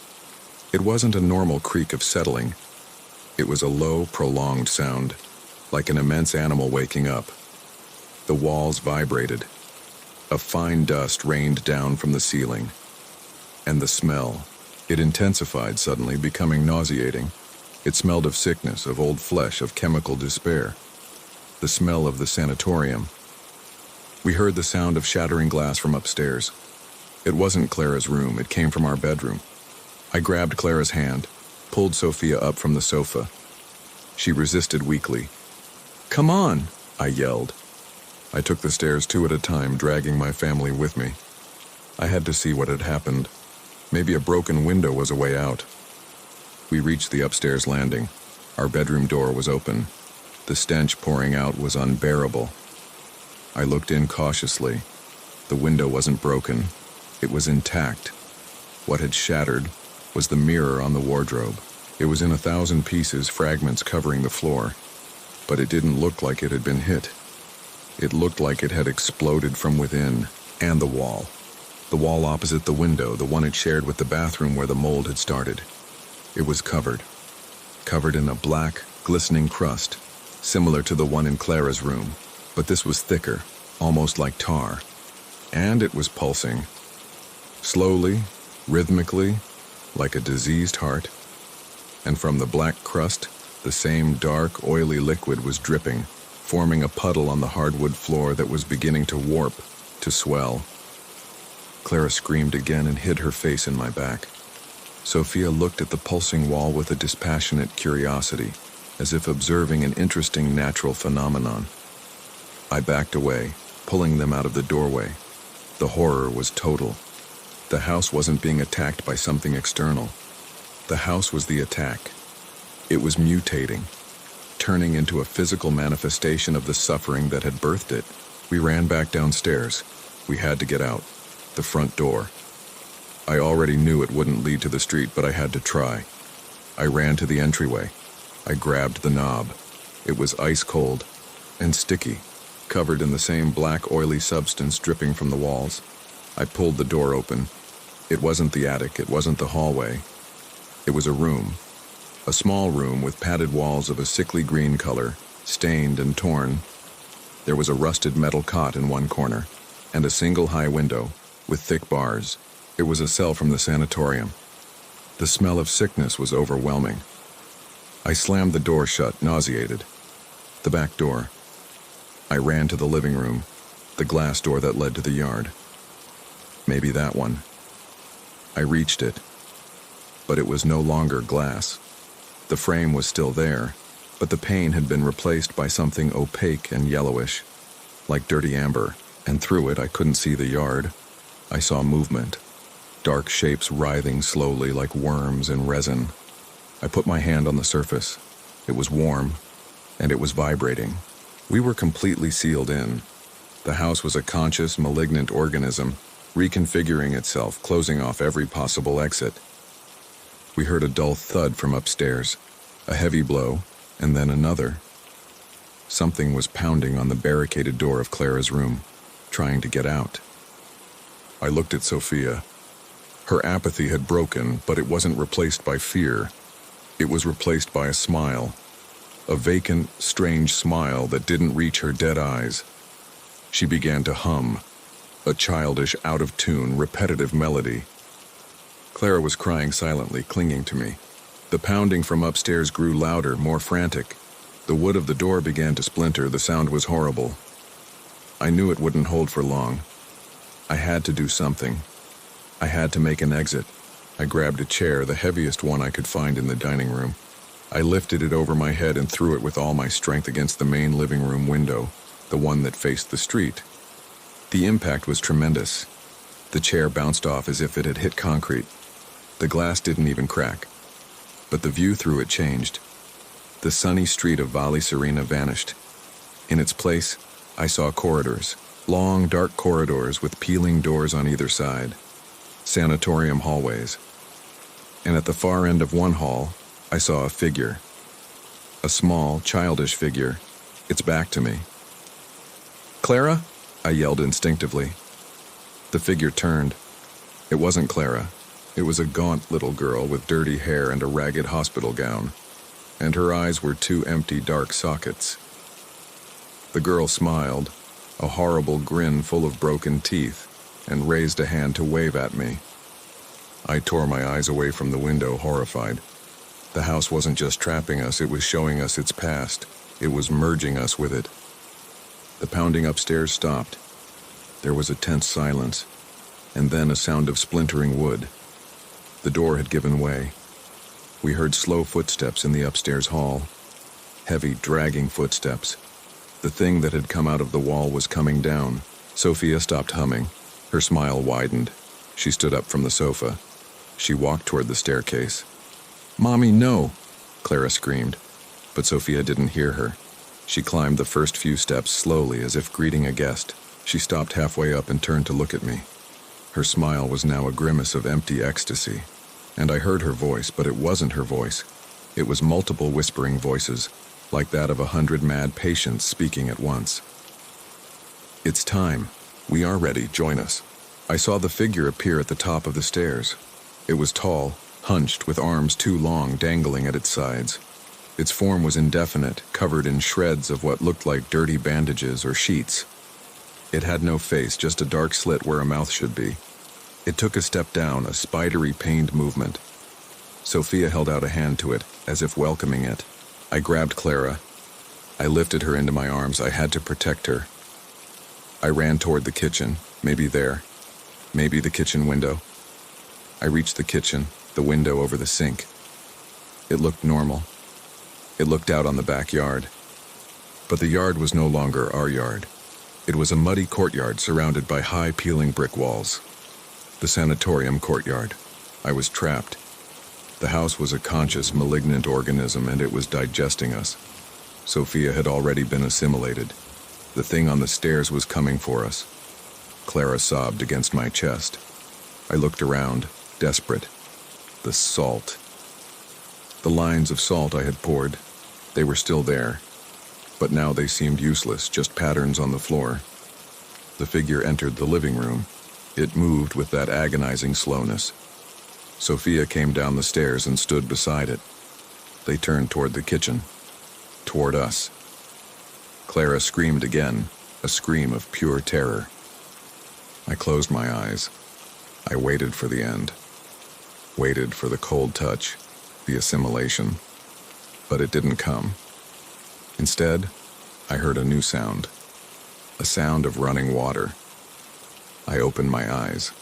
It wasn't a normal creak of settling. It was a low, prolonged sound, like an immense animal waking up. The walls vibrated. A fine dust rained down from the ceiling. And the smell, it intensified suddenly, becoming nauseating. It smelled of sickness, of old flesh, of chemical despair. The smell of the sanatorium. We heard the sound of shattering glass from upstairs. It wasn't Clara's room, it came from our bedroom. I grabbed Clara's hand, pulled Sophia up from the sofa. She resisted weakly. "Come on," I yelled. I took the stairs 2 at a time, dragging my family with me. I had to see what had happened. Maybe a broken window was a way out. We reached the upstairs landing. Our bedroom door was open. The stench pouring out was unbearable. I looked in cautiously. The window wasn't broken. It was intact. What had shattered was the mirror on the wardrobe. It was in 1,000 pieces, fragments covering the floor. But it didn't look like it had been hit. It looked like it had exploded from within, and the wall. The wall opposite the window, the one it shared with the bathroom where the mold had started. It was covered in a black, glistening crust, similar to the one in Clara's room, but this was thicker, almost like tar. And it was pulsing. Slowly, rhythmically, like a diseased heart. And from the black crust, the same dark, oily liquid was dripping, forming a puddle on the hardwood floor that was beginning to warp, to swell. Clara screamed again and hid her face in my back. Sophia looked at the pulsing wall with a dispassionate curiosity, as if observing an interesting natural phenomenon. I backed away, pulling them out of the doorway. The horror was total. The house wasn't being attacked by something external. The house was the attack. It was mutating, turning into a physical manifestation of the suffering that had birthed it. We ran back downstairs. We had to get out. The front door. I already knew it wouldn't lead to the street, but I had to try. I ran to the entryway. I grabbed the knob. It was ice cold and sticky, covered in the same black, oily substance dripping from the walls. I pulled the door open. It wasn't the attic, it wasn't the hallway. It was a room. A small room with padded walls of a sickly green color, stained and torn. There was a rusted metal cot in one corner, and a single high window, with thick bars. It was a cell from the sanatorium. The smell of sickness was overwhelming. I slammed the door shut, nauseated. The back door. I ran to the living room, the glass door that led to the yard. Maybe that one. I reached it, but it was no longer glass. The frame was still there, but the pane had been replaced by something opaque and yellowish, like dirty amber, and through it I couldn't see the yard. I saw movement, dark shapes writhing slowly like worms in resin. I put my hand on the surface. It was warm, and it was vibrating. We were completely sealed in. The house was a conscious, malignant organism, reconfiguring itself, closing off every possible exit. We heard a dull thud from upstairs, a heavy blow, and then another. Something was pounding on the barricaded door of Clara's room, trying to get out. I looked at Sophia. Her apathy had broken, but it wasn't replaced by fear. It was replaced by a smile, a vacant, strange smile that didn't reach her dead eyes. She began to hum, a childish, out-of-tune, repetitive melody. Clara was crying silently, clinging to me. The pounding from upstairs grew louder, more frantic. The wood of the door began to splinter. The sound was horrible. I knew it wouldn't hold for long. I had to do something. I had to make an exit. I grabbed a chair, the heaviest one I could find in the dining room. I lifted it over my head and threw it with all my strength against the main living room window, the one that faced the street. The impact was tremendous. The chair bounced off as if it had hit concrete. The glass didn't even crack. But the view through it changed. The sunny street of Valle Serena vanished. In its place, I saw corridors, long, dark corridors with peeling doors on either side, sanatorium hallways. And at the far end of one hall, I saw a figure. A small, childish figure, its back to me. "Clara?" I yelled instinctively. The figure turned. It wasn't Clara. It was a gaunt little girl with dirty hair and a ragged hospital gown, and her eyes were two empty, dark sockets. The girl smiled, a horrible grin full of broken teeth, and raised a hand to wave at me. I tore my eyes away from the window, horrified. The house wasn't just trapping us, it was showing us its past. It was merging us with it. The pounding upstairs stopped. There was a tense silence, and then a sound of splintering wood. The door had given way. We heard slow footsteps in the upstairs hall. Heavy, dragging footsteps. The thing that had come out of the wall was coming down. Sophia stopped humming. Her smile widened. She stood up from the sofa. She walked toward the staircase. "Mommy, no!" Clara screamed, but Sophia didn't hear her. She climbed the first few steps slowly, as if greeting a guest. She stopped halfway up and turned to look at me. Her smile was now a grimace of empty ecstasy, and I heard her voice, but it wasn't her voice. It was multiple whispering voices, like that of 100 mad patients speaking at once. "It's time. We are ready. Join us." I saw the figure appear at the top of the stairs. It was tall, hunched, with arms too long dangling at its sides. Its form was indefinite, covered in shreds of what looked like dirty bandages or sheets. It had no face, just a dark slit where a mouth should be. It took a step down, a spidery, pained movement. Sophia held out a hand to it, as if welcoming it. I grabbed Clara. I lifted her into my arms. I had to protect her. I ran toward the kitchen, maybe there, maybe the kitchen window. I reached the kitchen, the window over the sink. It looked normal. It looked out on the backyard. But the yard was no longer our yard. It was a muddy courtyard surrounded by high, peeling brick walls. The sanatorium courtyard. I was trapped. The house was a conscious, malignant organism, and it was digesting us. Sophia had already been assimilated. The thing on the stairs was coming for us. Clara sobbed against my chest. I looked around, desperate. The salt. The lines of salt I had poured, they were still there. But now they seemed useless, just patterns on the floor. The figure entered the living room. It moved with that agonizing slowness. Sophia came down the stairs and stood beside it. They turned toward the kitchen, toward us. Clara screamed again, a scream of pure terror. I closed my eyes. I waited for the end. Waited for the cold touch, the assimilation. But it didn't come. Instead, I heard a new sound. A sound of running water. I opened my eyes.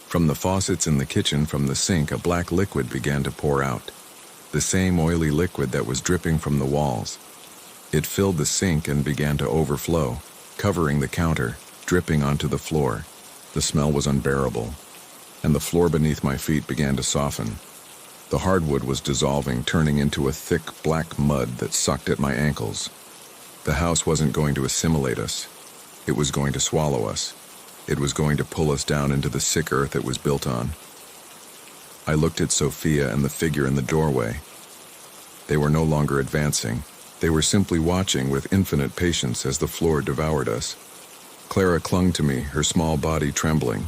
From the faucets in the kitchen, from the sink, a black liquid began to pour out. The same oily liquid that was dripping from the walls. It filled the sink and began to overflow, covering the counter, dripping onto the floor. The smell was unbearable, and the floor beneath my feet began to soften. The hardwood was dissolving, turning into a thick black mud that sucked at my ankles. The house wasn't going to assimilate us. It was going to swallow us. It was going to pull us down into the sick earth it was built on. I looked at Sophia and the figure in the doorway. They were no longer advancing. They were simply watching with infinite patience as the floor devoured us. Clara clung to me, her small body trembling.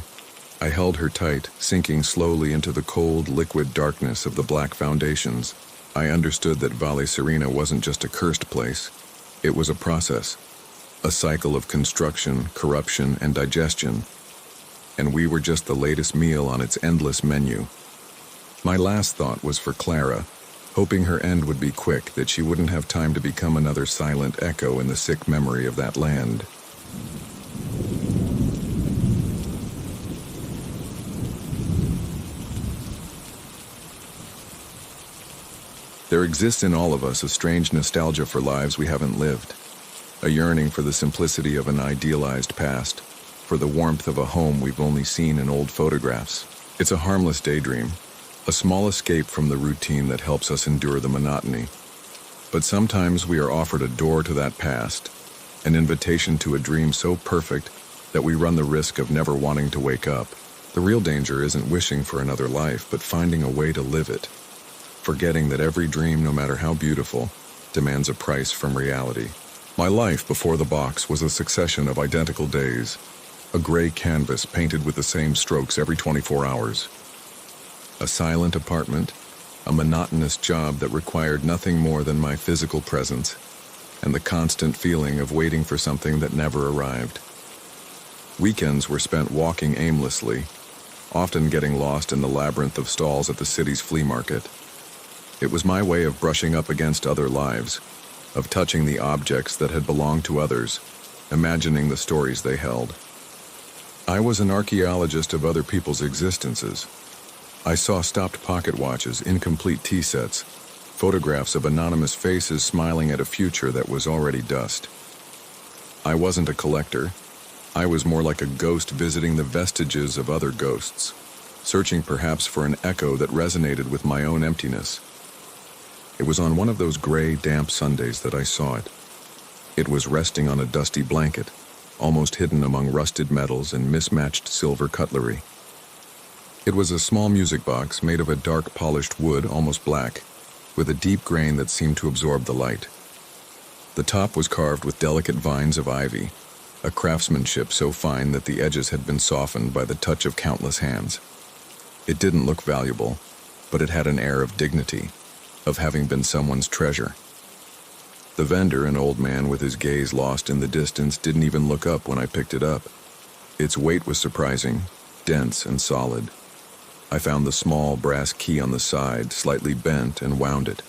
I held her tight, sinking slowly into the cold, liquid darkness of the black foundations. I understood that Valle Serena wasn't just a cursed place. It was a process, a cycle of construction, corruption, and digestion. And we were just the latest meal on its endless menu. My last thought was for Clara, hoping her end would be quick, that she wouldn't have time to become another silent echo in the sick memory of that land. There exists in all of us a strange nostalgia for lives we haven't lived, a yearning for the simplicity of an idealized past, for the warmth of a home we've only seen in old photographs. It's a harmless daydream, a small escape from the routine that helps us endure the monotony. But sometimes we are offered a door to that past, an invitation to a dream so perfect that we run the risk of never wanting to wake up. The real danger isn't wishing for another life, but finding a way to live it. Forgetting that every dream, no matter how beautiful, demands a price from reality. My life before the box was a succession of identical days, a gray canvas painted with the same strokes every 24 hours. A silent apartment, a monotonous job that required nothing more than my physical presence, and the constant feeling of waiting for something that never arrived. Weekends were spent walking aimlessly, often getting lost in the labyrinth of stalls at the city's flea market. It was my way of brushing up against other lives, of touching the objects that had belonged to others, imagining the stories they held. I was an archaeologist of other people's existences. I saw stopped pocket watches, incomplete tea sets, photographs of anonymous faces smiling at a future that was already dust. I wasn't a collector. I was more like a ghost visiting the vestiges of other ghosts, searching perhaps for an echo that resonated with my own emptiness. It was on one of those gray, damp Sundays that I saw it. It was resting on a dusty blanket, almost hidden among rusted metals and mismatched silver cutlery. It was a small music box made of a dark polished wood, almost black, with a deep grain that seemed to absorb the light. The top was carved with delicate vines of ivy, a craftsmanship so fine that the edges had been softened by the touch of countless hands. It didn't look valuable, but it had an air of dignity, of having been someone's treasure. The vendor, an old man with his gaze lost in the distance, didn't even look up when I picked it up. Its weight was surprising, dense and solid. I found the small brass key on the side, slightly bent, and wound it.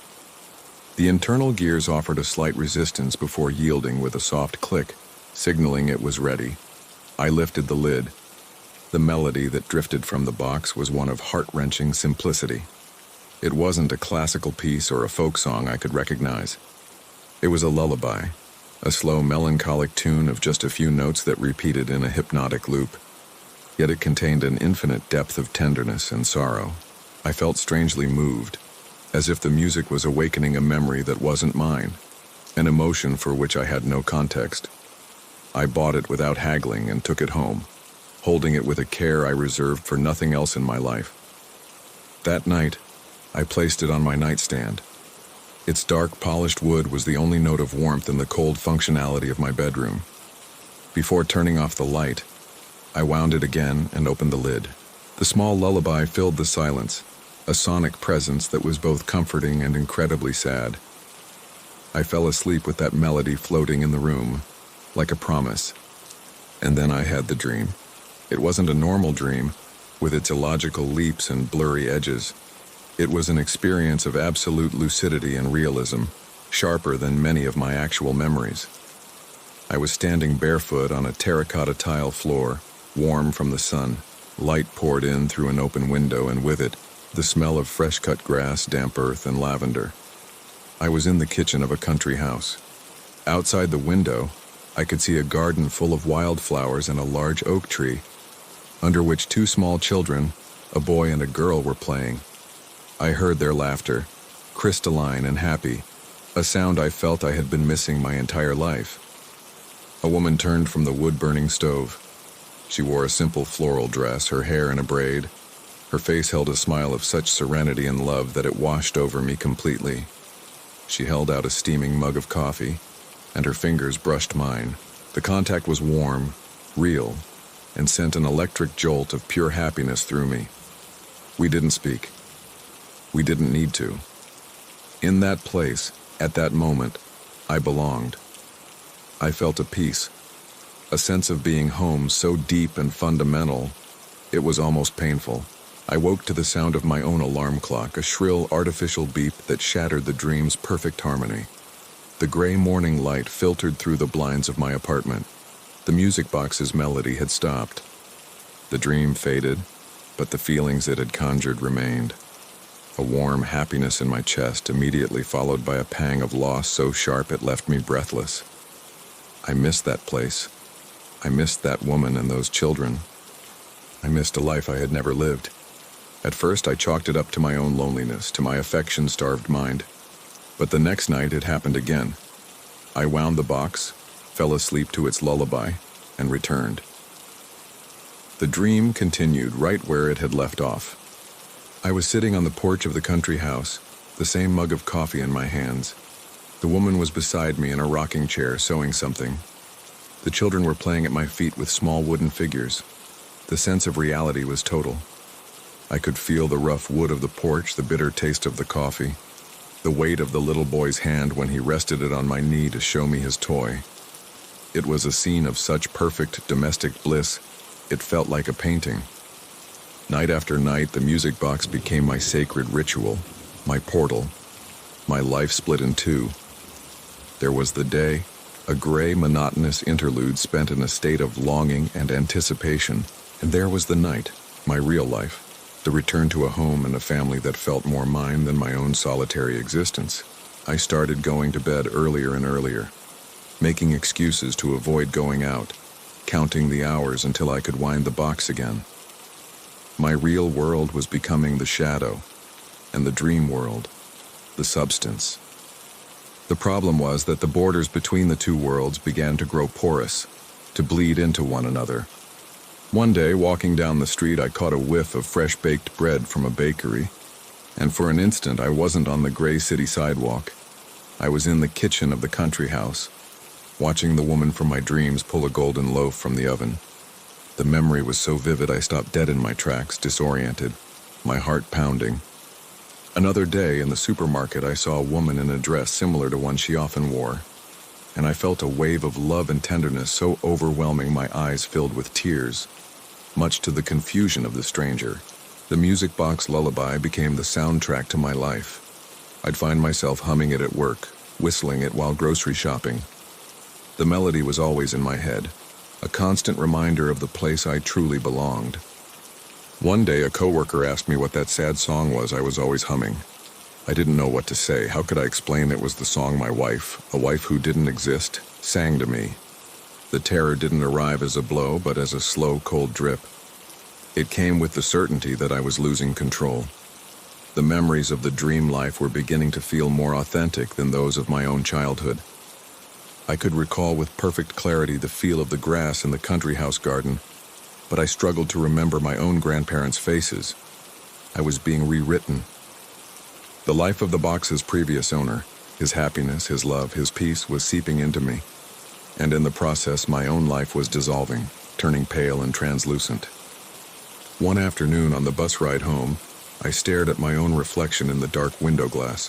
The internal gears offered a slight resistance before yielding with a soft click, signaling it was ready. I lifted the lid. The melody that drifted from the box was one of heart-wrenching simplicity. It wasn't a classical piece or a folk song I could recognize. It was a lullaby, a slow, melancholic tune of just a few notes that repeated in a hypnotic loop. Yet it contained an infinite depth of tenderness and sorrow. I felt strangely moved, as if the music was awakening a memory that wasn't mine, an emotion for which I had no context. I bought it without haggling and took it home, holding it with a care I reserved for nothing else in my life. That night, I placed it on my nightstand. Its dark, polished wood was the only note of warmth in the cold functionality of my bedroom. Before turning off the light, I wound it again and opened the lid. The small lullaby filled the silence, a sonic presence that was both comforting and incredibly sad. I fell asleep with that melody floating in the room, like a promise. And then I had the dream. It wasn't a normal dream, with its illogical leaps and blurry edges. It was an experience of absolute lucidity and realism, sharper than many of my actual memories. I was standing barefoot on a terracotta tile floor, warm from the sun. Light poured in through an open window, and with it, the smell of fresh-cut grass, damp earth, and lavender. I was in the kitchen of a country house. Outside the window, I could see a garden full of wildflowers and a large oak tree, under which two small children, a boy and a girl, were playing. I heard their laughter, crystalline and happy, a sound I felt I had been missing my entire life. A woman turned from the wood-burning stove. She wore a simple floral dress, her hair in a braid. Her face held a smile of such serenity and love that it washed over me completely. She held out a steaming mug of coffee, and her fingers brushed mine. The contact was warm, real, and sent an electric jolt of pure happiness through me. We didn't speak. We didn't need to. In that place, at that moment, I belonged. I felt a peace, a sense of being home so deep and fundamental, it was almost painful. I woke to the sound of my own alarm clock, a shrill artificial beep that shattered the dream's perfect harmony. The gray morning light filtered through the blinds of my apartment. The music box's melody had stopped. The dream faded, but the feelings it had conjured remained. A warm happiness in my chest, immediately followed by a pang of loss so sharp it left me breathless. I missed that place. I missed that woman and those children. I missed a life I had never lived. At first, I chalked it up to my own loneliness, to my affection-starved mind. But the next night, it happened again. I wound the box, fell asleep to its lullaby, and returned. The dream continued right where it had left off. I was sitting on the porch of the country house, the same mug of coffee in my hands. The woman was beside me in a rocking chair, sewing something. The children were playing at my feet with small wooden figures. The sense of reality was total. I could feel the rough wood of the porch, the bitter taste of the coffee, the weight of the little boy's hand when he rested it on my knee to show me his toy. It was a scene of such perfect domestic bliss, it felt like a painting. Night after night, the music box became my sacred ritual, my portal, My life split in two. There was the day, a gray, monotonous interlude spent in a state of longing and anticipation, and there was the night, my real life, the return to a home and a family that felt more mine than my own solitary existence. I started going to bed earlier and earlier, making excuses to avoid going out, counting the hours until I could wind the box again. My real world was becoming the shadow, and the dream world, the substance. The problem was that the borders between the two worlds began to grow porous, to bleed into one another. One day, walking down the street, I caught a whiff of fresh-baked bread from a bakery, and for an instant I wasn't on the gray city sidewalk. I was in the kitchen of the country house, watching the woman from my dreams pull a golden loaf from the oven. The memory was so vivid I stopped dead in my tracks, disoriented, my heart pounding. Another day in the supermarket, I saw a woman in a dress similar to one she often wore, and I felt a wave of love and tenderness so overwhelming my eyes filled with tears. Much to the confusion of the stranger, the music box lullaby became the soundtrack to my life. I'd find myself humming it at work, whistling it while grocery shopping. The melody was always in my head, a constant reminder of the place I truly belonged. One day, a coworker asked me what that sad song was I was always humming. I didn't know what to say. How could I explain it was the song my wife, a wife who didn't exist, sang to me? The terror didn't arrive as a blow, but as a slow, cold drip. It came with the certainty that I was losing control. The memories of the dream life were beginning to feel more authentic than those of my own childhood. I could recall with perfect clarity the feel of the grass in the country house garden, but I struggled to remember my own grandparents' faces. I was being rewritten. The life of the box's previous owner, his happiness, his love, his peace was seeping into me, and in the process my own life was dissolving, turning pale and translucent. One afternoon on the bus ride home, I stared at my own reflection in the dark window glass.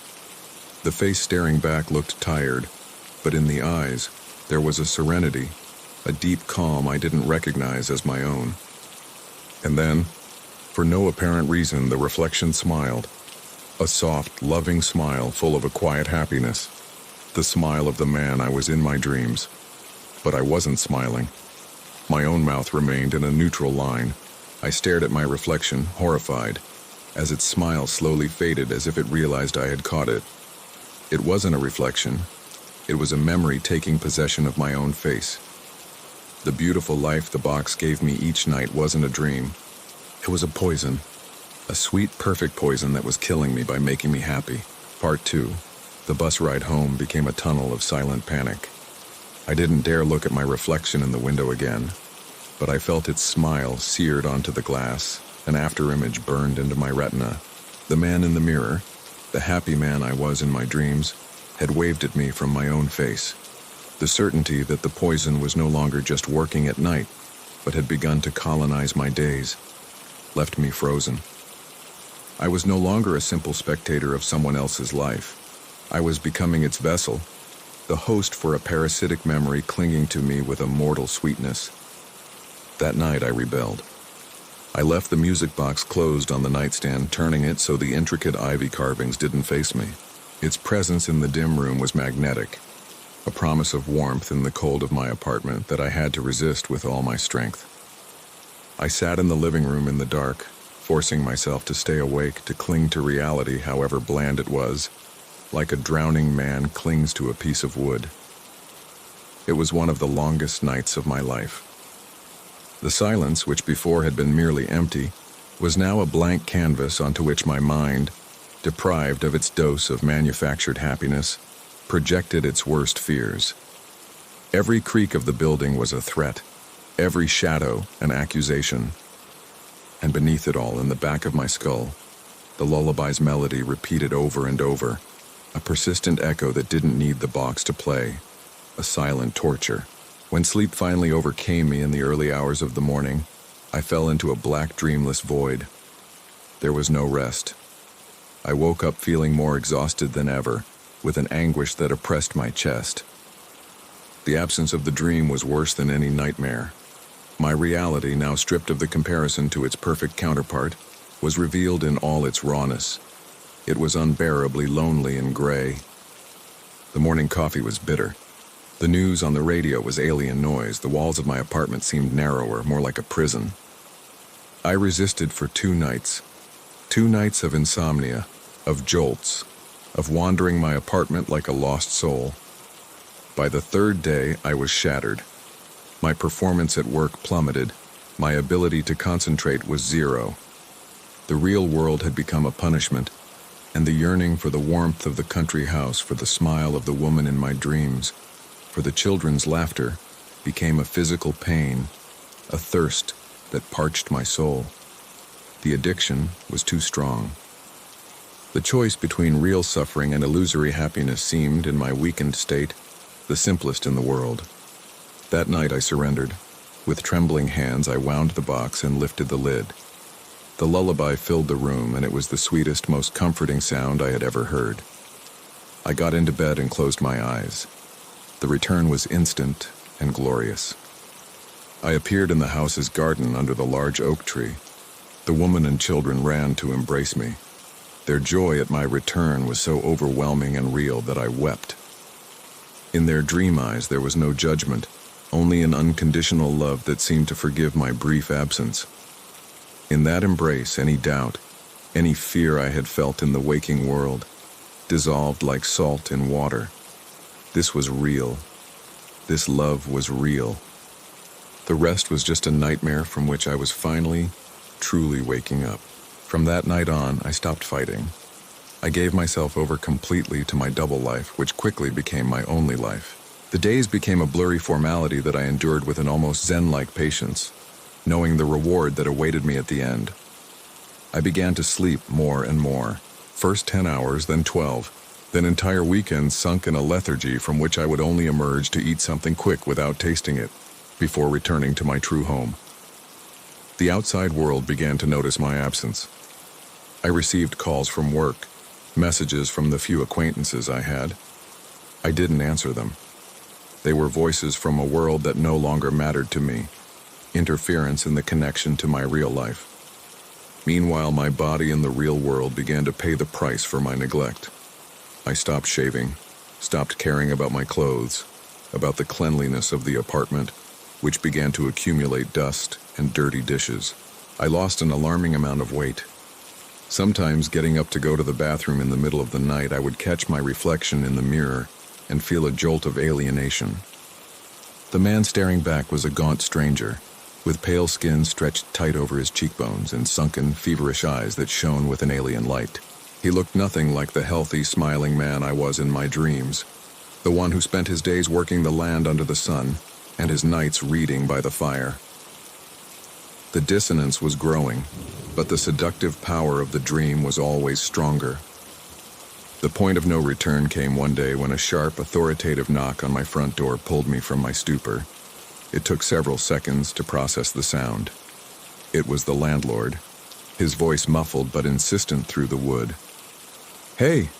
The face staring back looked tired, but in the eyes, there was a serenity, a deep calm I didn't recognize as my own. And then, for no apparent reason, the reflection smiled. A soft, loving smile full of a quiet happiness. The smile of the man I was in my dreams. But I wasn't smiling. My own mouth remained in a neutral line. I stared at my reflection, horrified, as its smile slowly faded as if it realized I had caught it. It wasn't a reflection. It was a memory taking possession of my own face. The beautiful life the box gave me each night wasn't a dream. It was a poison. A sweet, perfect poison that was killing me by making me happy. Part 2. The bus ride home became a tunnel of silent panic. I didn't dare look at my reflection in the window again, but I felt its smile seared onto the glass, an afterimage burned into my retina. The man in the mirror, the happy man I was in my dreams, had waved at me from my own face. The certainty that the poison was no longer just working at night, but had begun to colonize my days, left me frozen. I was no longer a simple spectator of someone else's life. I was becoming its vessel, the host for a parasitic memory clinging to me with a mortal sweetness. That night I rebelled. I left the music box closed on the nightstand, turning it so the intricate ivy carvings didn't face me. Its presence in the dim room was magnetic, a promise of warmth in the cold of my apartment that I had to resist with all my strength. I sat in the living room in the dark, forcing myself to stay awake, to cling to reality however bland it was, like a drowning man clings to a piece of wood. It was one of the longest nights of my life. The silence, which before had been merely empty, was now a blank canvas onto which my mind, deprived of its dose of manufactured happiness, projected its worst fears. Every creak of the building was a threat, every shadow an accusation. And beneath it all, in the back of my skull, the lullaby's melody repeated over and over, a persistent echo that didn't need the box to play, a silent torture. When sleep finally overcame me in the early hours of the morning, I fell into a black, dreamless void. There was no rest. I woke up feeling more exhausted than ever, with an anguish that oppressed my chest. The absence of the dream was worse than any nightmare. My reality, now stripped of the comparison to its perfect counterpart, was revealed in all its rawness. It was unbearably lonely and gray. The morning coffee was bitter. The news on the radio was alien noise. The walls of my apartment seemed narrower, more like a prison. I resisted for 2 nights. 2 nights of insomnia, of jolts, of wandering my apartment like a lost soul. By the 3rd day, I was shattered. My performance at work plummeted. My ability to concentrate was 0. The real world had become a punishment, and the yearning for the warmth of the country house, for the smile of the woman in my dreams, for the children's laughter, became a physical pain, a thirst that parched my soul. The addiction was too strong. The choice between real suffering and illusory happiness seemed, in my weakened state, the simplest in the world. That night I surrendered. With trembling hands I wound the box and lifted the lid. The lullaby filled the room, and it was the sweetest, most comforting sound I had ever heard. I got into bed and closed my eyes. The return was instant and glorious. I appeared in the house's garden under the large oak tree. The woman and children ran to embrace me. Their joy at my return was so overwhelming and real that I wept. In their dream eyes there was no judgment, only an unconditional love that seemed to forgive my brief absence. In that embrace, any doubt, any fear I had felt in the waking world, dissolved like salt in water. This was real. This love was real. The rest was just a nightmare from which I was finally, truly waking up. From that night on, I stopped fighting. I gave myself over completely to my double life, which quickly became my only life. The days became a blurry formality that I endured with an almost Zen-like patience, knowing the reward that awaited me at the end. I began to sleep more and more. First 10 hours, then 12, then entire weekends sunk in a lethargy from which I would only emerge to eat something quick without tasting it, before returning to my true home. The outside world began to notice my absence. I received calls from work, messages from the few acquaintances I had. I didn't answer them. They were voices from a world that no longer mattered to me, interference in the connection to my real life. Meanwhile, my body in the real world began to pay the price for my neglect. I stopped shaving, stopped caring about my clothes, about the cleanliness of the apartment, which began to accumulate dust and dirty dishes. I lost an alarming amount of weight. Sometimes, getting up to go to the bathroom in the middle of the night, I would catch my reflection in the mirror and feel a jolt of alienation. The man staring back was a gaunt stranger, with pale skin stretched tight over his cheekbones and sunken, feverish eyes that shone with an alien light. He looked nothing like the healthy, smiling man I was in my dreams, the one who spent his days working the land under the sun and his nights reading by the fire. The dissonance was growing, but the seductive power of the dream was always stronger. The point of no return came one day when a sharp, authoritative knock on my front door pulled me from my stupor. It took several seconds to process the sound. It was the landlord, his voice muffled but insistent through the wood. "Hey,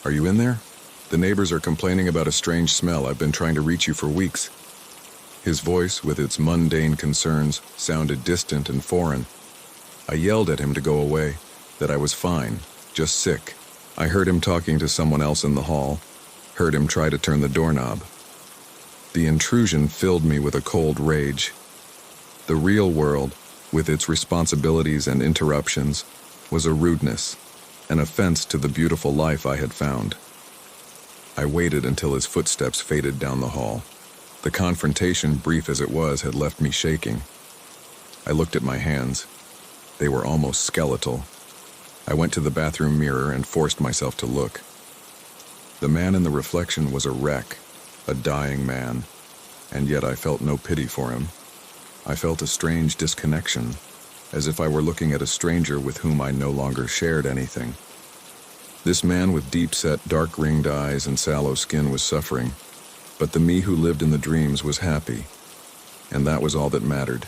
are you in there? The neighbors are complaining about a strange smell. I've been trying to reach you for weeks." His voice, with its mundane concerns, sounded distant and foreign. I yelled at him to go away, that I was fine, just sick. I heard him talking to someone else in the hall, heard him try to turn the doorknob. The intrusion filled me with a cold rage. The real world, with its responsibilities and interruptions, was a rudeness, an offense to the beautiful life I had found. I waited until his footsteps faded down the hall. The confrontation, brief as it was, had left me shaking. I looked at my hands. They were almost skeletal. I went to the bathroom mirror and forced myself to look. The man in the reflection was a wreck, a dying man, and yet I felt no pity for him. I felt a strange disconnection, as if I were looking at a stranger with whom I no longer shared anything. This man with deep-set, dark-ringed eyes and sallow skin was suffering, but the me who lived in the dreams was happy, and that was all that mattered.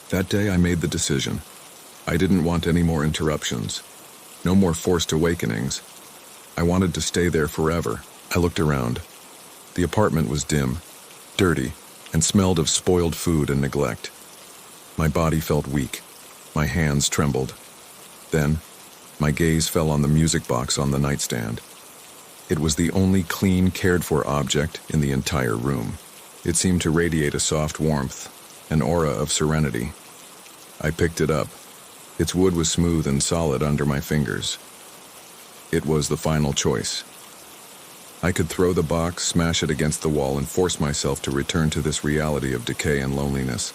That day I made the decision. I didn't want any more interruptions, no more forced awakenings. I wanted to stay there forever. I looked around. The apartment was dim, dirty, and smelled of spoiled food and neglect. My body felt weak. My hands trembled. Then, My gaze fell on the music box on the nightstand. It was the only clean, cared-for object in the entire room. It seemed to radiate a soft warmth, an aura of serenity. I picked it up. Its wood was smooth and solid under my fingers. It was the final choice. I could throw the box, smash it against the wall, and force myself to return to this reality of decay and loneliness.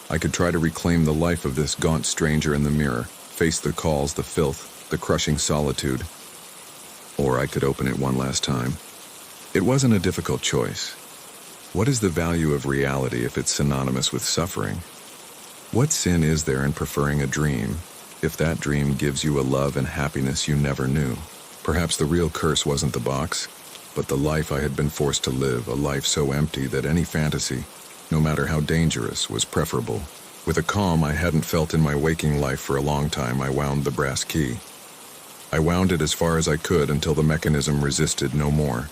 I could try to reclaim the life of this gaunt stranger in the mirror, face the calls, the filth, the crushing solitude. Or I could open it one last time. It wasn't a difficult choice. What is the value of reality if it's synonymous with suffering? What sin is there in preferring a dream, if that dream gives you a love and happiness you never knew? Perhaps the real curse wasn't the box, but the life I had been forced to live, a life so empty that any fantasy, no matter how dangerous, was preferable. With a calm I hadn't felt in my waking life for a long time, I wound the brass key. I wound it as far as I could until the mechanism resisted no more.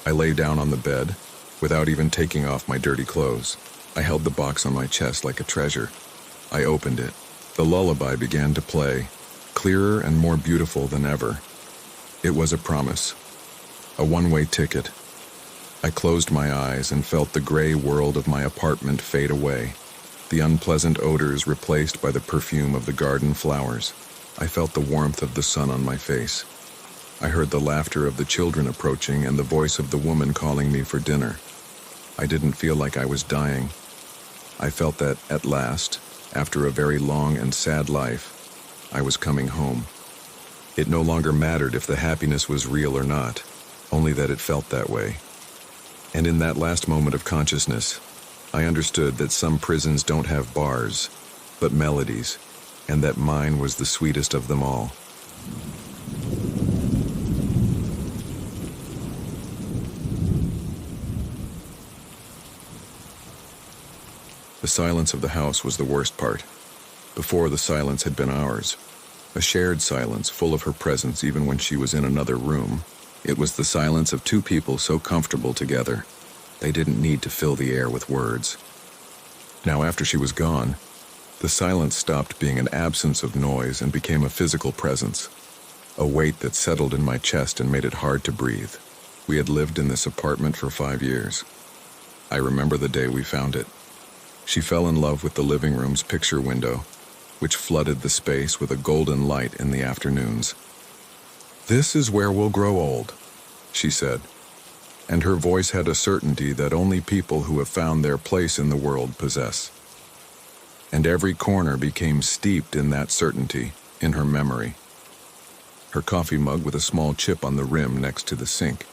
I lay down on the bed, without even taking off my dirty clothes. I held the box on my chest like a treasure. I opened it. The lullaby began to play, clearer and more beautiful than ever. It was a promise, a one-way ticket. I closed my eyes and felt the gray world of my apartment fade away, the unpleasant odors replaced by the perfume of the garden flowers. I felt the warmth of the sun on my face. I heard the laughter of the children approaching and the voice of the woman calling me for dinner. I didn't feel like I was dying. I felt that, at last, after a very long and sad life, I was coming home. It no longer mattered if the happiness was real or not, only that it felt that way. And in that last moment of consciousness, I understood that some prisons don't have bars, but melodies, and that mine was the sweetest of them all. The silence of the house was the worst part. Before, the silence had been ours. A shared silence, full of her presence even when she was in another room. It was the silence of two people so comfortable together. They didn't need to fill the air with words. Now, after she was gone, the silence stopped being an absence of noise and became a physical presence, a weight that settled in my chest and made it hard to breathe. We had lived in this apartment for 5 years. I remember the day we found it. She fell in love with the living room's picture window, which flooded the space with a golden light in the afternoons. "This is where we'll grow old," she said, and her voice had a certainty that only people who have found their place in the world possess. And every corner became steeped in that certainty, in her memory. Her coffee mug with a small chip on the rim next to the sink.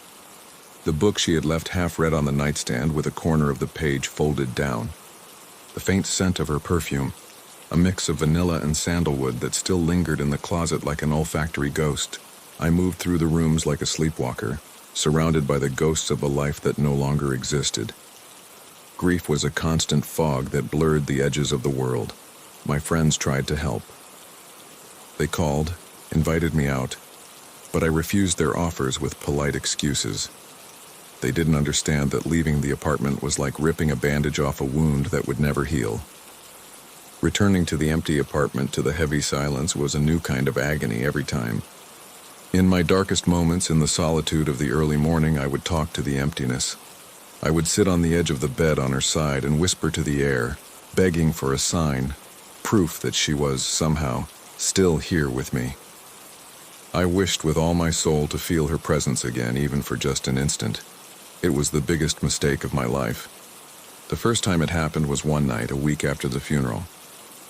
The book she had left half read on the nightstand with a corner of the page folded down. The faint scent of her perfume, a mix of vanilla and sandalwood that still lingered in the closet like an olfactory ghost. I moved through the rooms like a sleepwalker, surrounded by the ghosts of a life that no longer existed. Grief was a constant fog that blurred the edges of the world. My friends tried to help. They called, invited me out, but I refused their offers with polite excuses. They didn't understand that leaving the apartment was like ripping a bandage off a wound that would never heal. Returning to the empty apartment to the heavy silence was a new kind of agony every time. In my darkest moments in the solitude of the early morning, I would talk to the emptiness. I would sit on the edge of the bed on her side and whisper to the air, begging for a sign, proof that she was, somehow, still here with me. I wished with all my soul to feel her presence again, even for just an instant. It was the biggest mistake of my life. The first time it happened was one night, a week after the funeral.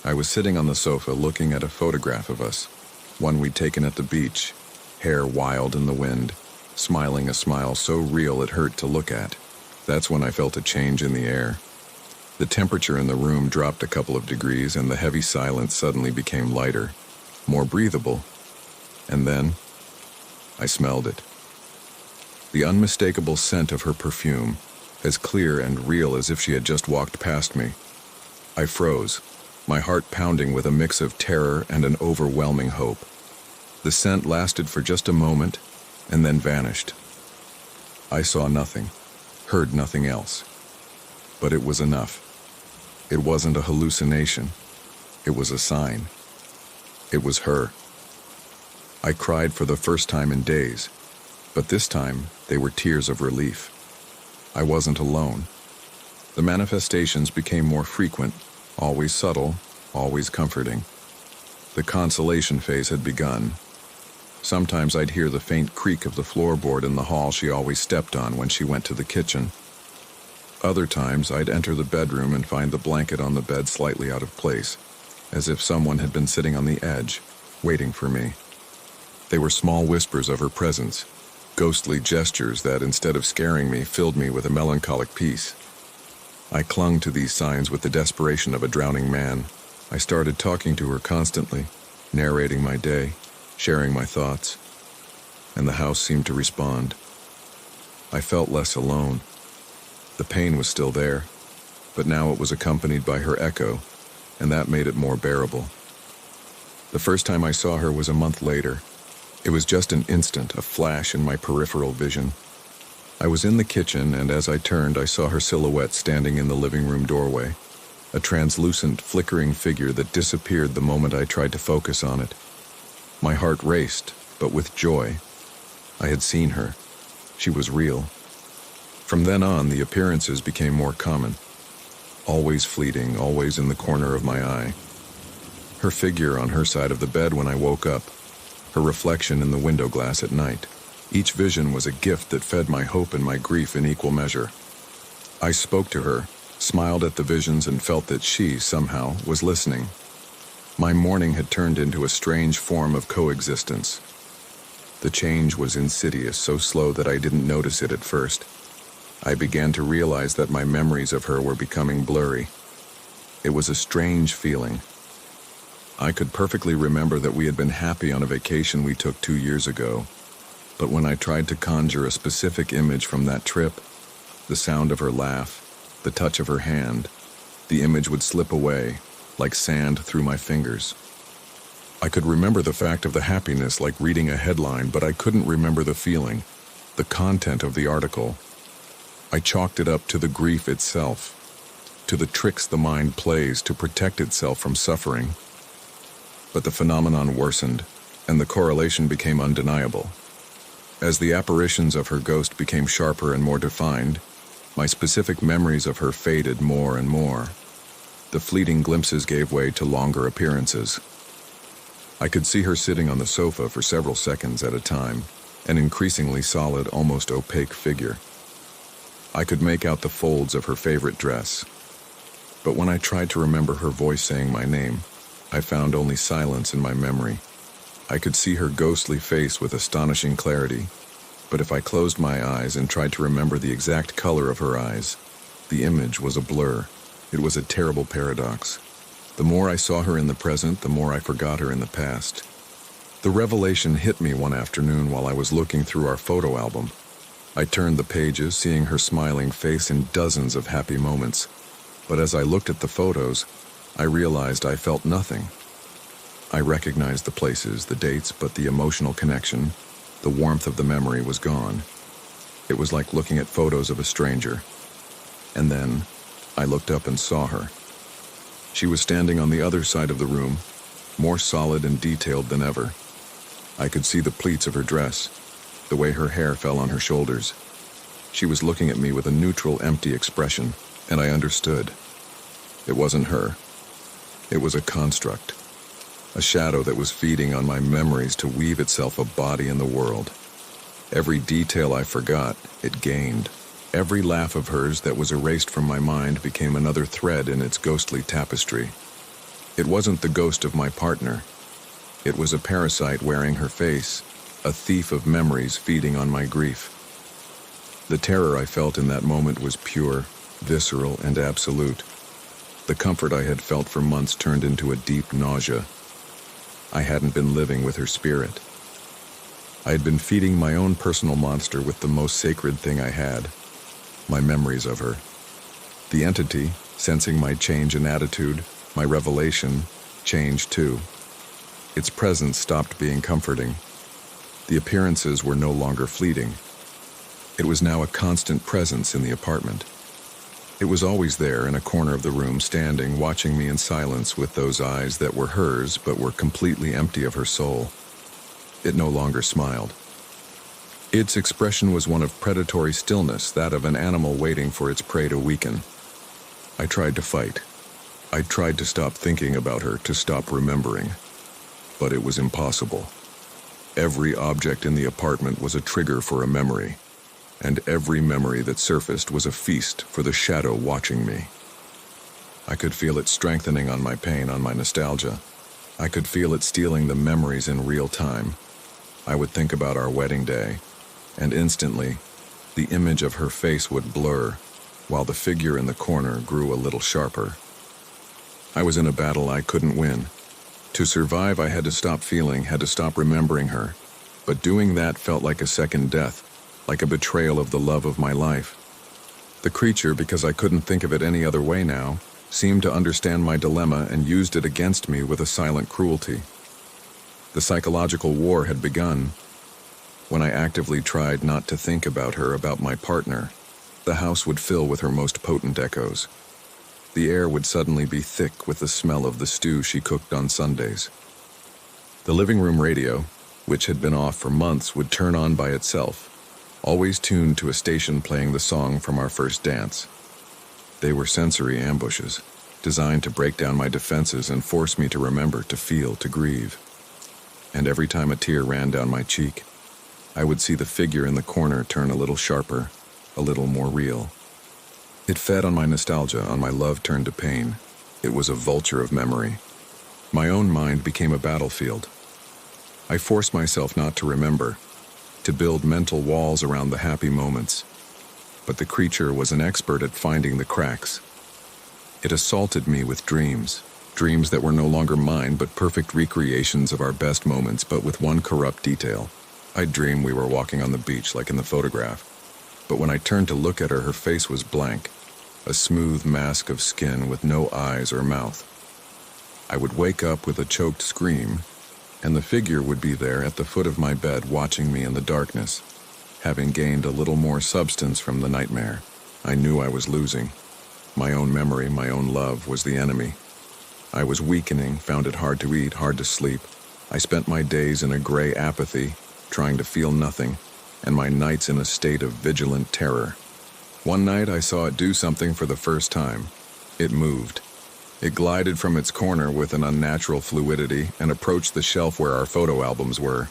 I was sitting on the sofa looking at a photograph of us, one we'd taken at the beach, hair wild in the wind, smiling a smile so real it hurt to look at. That's when I felt a change in the air. The temperature in the room dropped a couple of degrees and the heavy silence suddenly became lighter, more breathable. And then, I smelled it. The unmistakable scent of her perfume, as clear and real as if she had just walked past me. I froze, my heart pounding with a mix of terror and an overwhelming hope. The scent lasted for just a moment and then vanished. I saw nothing, heard nothing else. But it was enough. It wasn't a hallucination. It was a sign. It was her. I cried for the first time in days, but this time they were tears of relief. I wasn't alone. The manifestations became more frequent, always subtle, always comforting. The consolation phase had begun. Sometimes I'd hear the faint creak of the floorboard in the hall she always stepped on when she went to the kitchen. Other times I'd enter the bedroom and find the blanket on the bed slightly out of place, as if someone had been sitting on the edge, waiting for me. They were small whispers of her presence, ghostly gestures that, instead of scaring me, filled me with a melancholic peace. I clung to these signs with the desperation of a drowning man. I started talking to her constantly, narrating my day, sharing my thoughts, and the house seemed to respond. I felt less alone. The pain was still there, but now it was accompanied by her echo, and that made it more bearable. The first time I saw her was a month later. It was just an instant, a flash in my peripheral vision. I was in the kitchen, and as I turned, I saw her silhouette standing in the living room doorway, a translucent, flickering figure that disappeared the moment I tried to focus on it. My heart raced, but with joy. I had seen her. She was real. From then on, the appearances became more common. Always fleeting, always in the corner of my eye. Her figure on her side of the bed when I woke up, her reflection in the window glass at night. Each vision was a gift that fed my hope and my grief in equal measure. I spoke to her, smiled at the visions, and felt that she, somehow, was listening. My mourning had turned into a strange form of coexistence. The change was insidious, so slow that I didn't notice it at first. I began to realize that my memories of her were becoming blurry. It was a strange feeling. I could perfectly remember that we had been happy on a vacation we took 2 years ago, but when I tried to conjure a specific image from that trip, the sound of her laugh, the touch of her hand, the image would slip away, like sand through my fingers. I could remember the fact of the happiness like reading a headline, but I couldn't remember the feeling, the content of the article. I chalked it up to the grief itself, to the tricks the mind plays to protect itself from suffering. But the phenomenon worsened, and the correlation became undeniable. As the apparitions of her ghost became sharper and more defined, my specific memories of her faded more and more. The fleeting glimpses gave way to longer appearances. I could see her sitting on the sofa for several seconds at a time, an increasingly solid, almost opaque figure. I could make out the folds of her favorite dress. But when I tried to remember her voice saying my name, I found only silence in my memory. I could see her ghostly face with astonishing clarity, but if I closed my eyes and tried to remember the exact color of her eyes, the image was a blur. It was a terrible paradox. The more I saw her in the present, the more I forgot her in the past. The revelation hit me one afternoon while I was looking through our photo album. I turned the pages, seeing her smiling face in dozens of happy moments. But as I looked at the photos, I realized I felt nothing. I recognized the places, the dates, but the emotional connection, the warmth of the memory was gone. It was like looking at photos of a stranger. And then, I looked up and saw her. She was standing on the other side of the room, more solid and detailed than ever. I could see the pleats of her dress, the way her hair fell on her shoulders. She was looking at me with a neutral, empty expression, and I understood. It wasn't her. It was a construct, a shadow that was feeding on my memories to weave itself a body in the world. Every detail I forgot, it gained. Every laugh of hers that was erased from my mind became another thread in its ghostly tapestry. It wasn't the ghost of my partner. It was a parasite wearing her face, a thief of memories feeding on my grief. The terror I felt in that moment was pure, visceral, and absolute. The comfort I had felt for months turned into a deep nausea. I hadn't been living with her spirit. I had been feeding my own personal monster with the most sacred thing I had, my memories of her. The entity, sensing my change in attitude, my revelation, changed too. Its presence stopped being comforting. The appearances were no longer fleeting. It was now a constant presence in the apartment. It was always there in a corner of the room, standing, watching me in silence with those eyes that were hers but were completely empty of her soul. It no longer smiled. Its expression was one of predatory stillness, that of an animal waiting for its prey to weaken. I tried to fight. I tried to stop thinking about her, to stop remembering. But it was impossible. Every object in the apartment was a trigger for a memory, and every memory that surfaced was a feast for the shadow watching me. I could feel it strengthening on my pain, on my nostalgia. I could feel it stealing the memories in real time. I would think about our wedding day, and instantly, the image of her face would blur, while the figure in the corner grew a little sharper. I was in a battle I couldn't win. To survive, I had to stop feeling, had to stop remembering her. But doing that felt like a second death, like a betrayal of the love of my life. The creature, because I couldn't think of it any other way now, seemed to understand my dilemma and used it against me with a silent cruelty. The psychological war had begun. When I actively tried not to think about her, about my partner, the house would fill with her most potent echoes. The air would suddenly be thick with the smell of the stew she cooked on Sundays. The living room radio, which had been off for months, would turn on by itself, always tuned to a station playing the song from our first dance. They were sensory ambushes, designed to break down my defenses and force me to remember, to feel, to grieve. And every time a tear ran down my cheek, I would see the figure in the corner turn a little sharper, a little more real. It fed on my nostalgia, on my love turned to pain. It was a vulture of memory. My own mind became a battlefield. I forced myself not to remember, to build mental walls around the happy moments. But the creature was an expert at finding the cracks. It assaulted me with dreams that were no longer mine, but perfect recreations of our best moments, but with one corrupt detail. I'd dream we were walking on the beach like in the photograph. But when I turned to look at her, her face was blank, a smooth mask of skin with no eyes or mouth. I would wake up with a choked scream, and the figure would be there at the foot of my bed watching me in the darkness. Having gained a little more substance from the nightmare, I knew I was losing. My own memory, my own love, was the enemy. I was weakening, found it hard to eat, hard to sleep. I spent my days in a gray apathy, trying to feel nothing, and my nights in a state of vigilant terror. One night I saw it do something for the first time. It moved. It glided from its corner with an unnatural fluidity and approached the shelf where our photo albums were.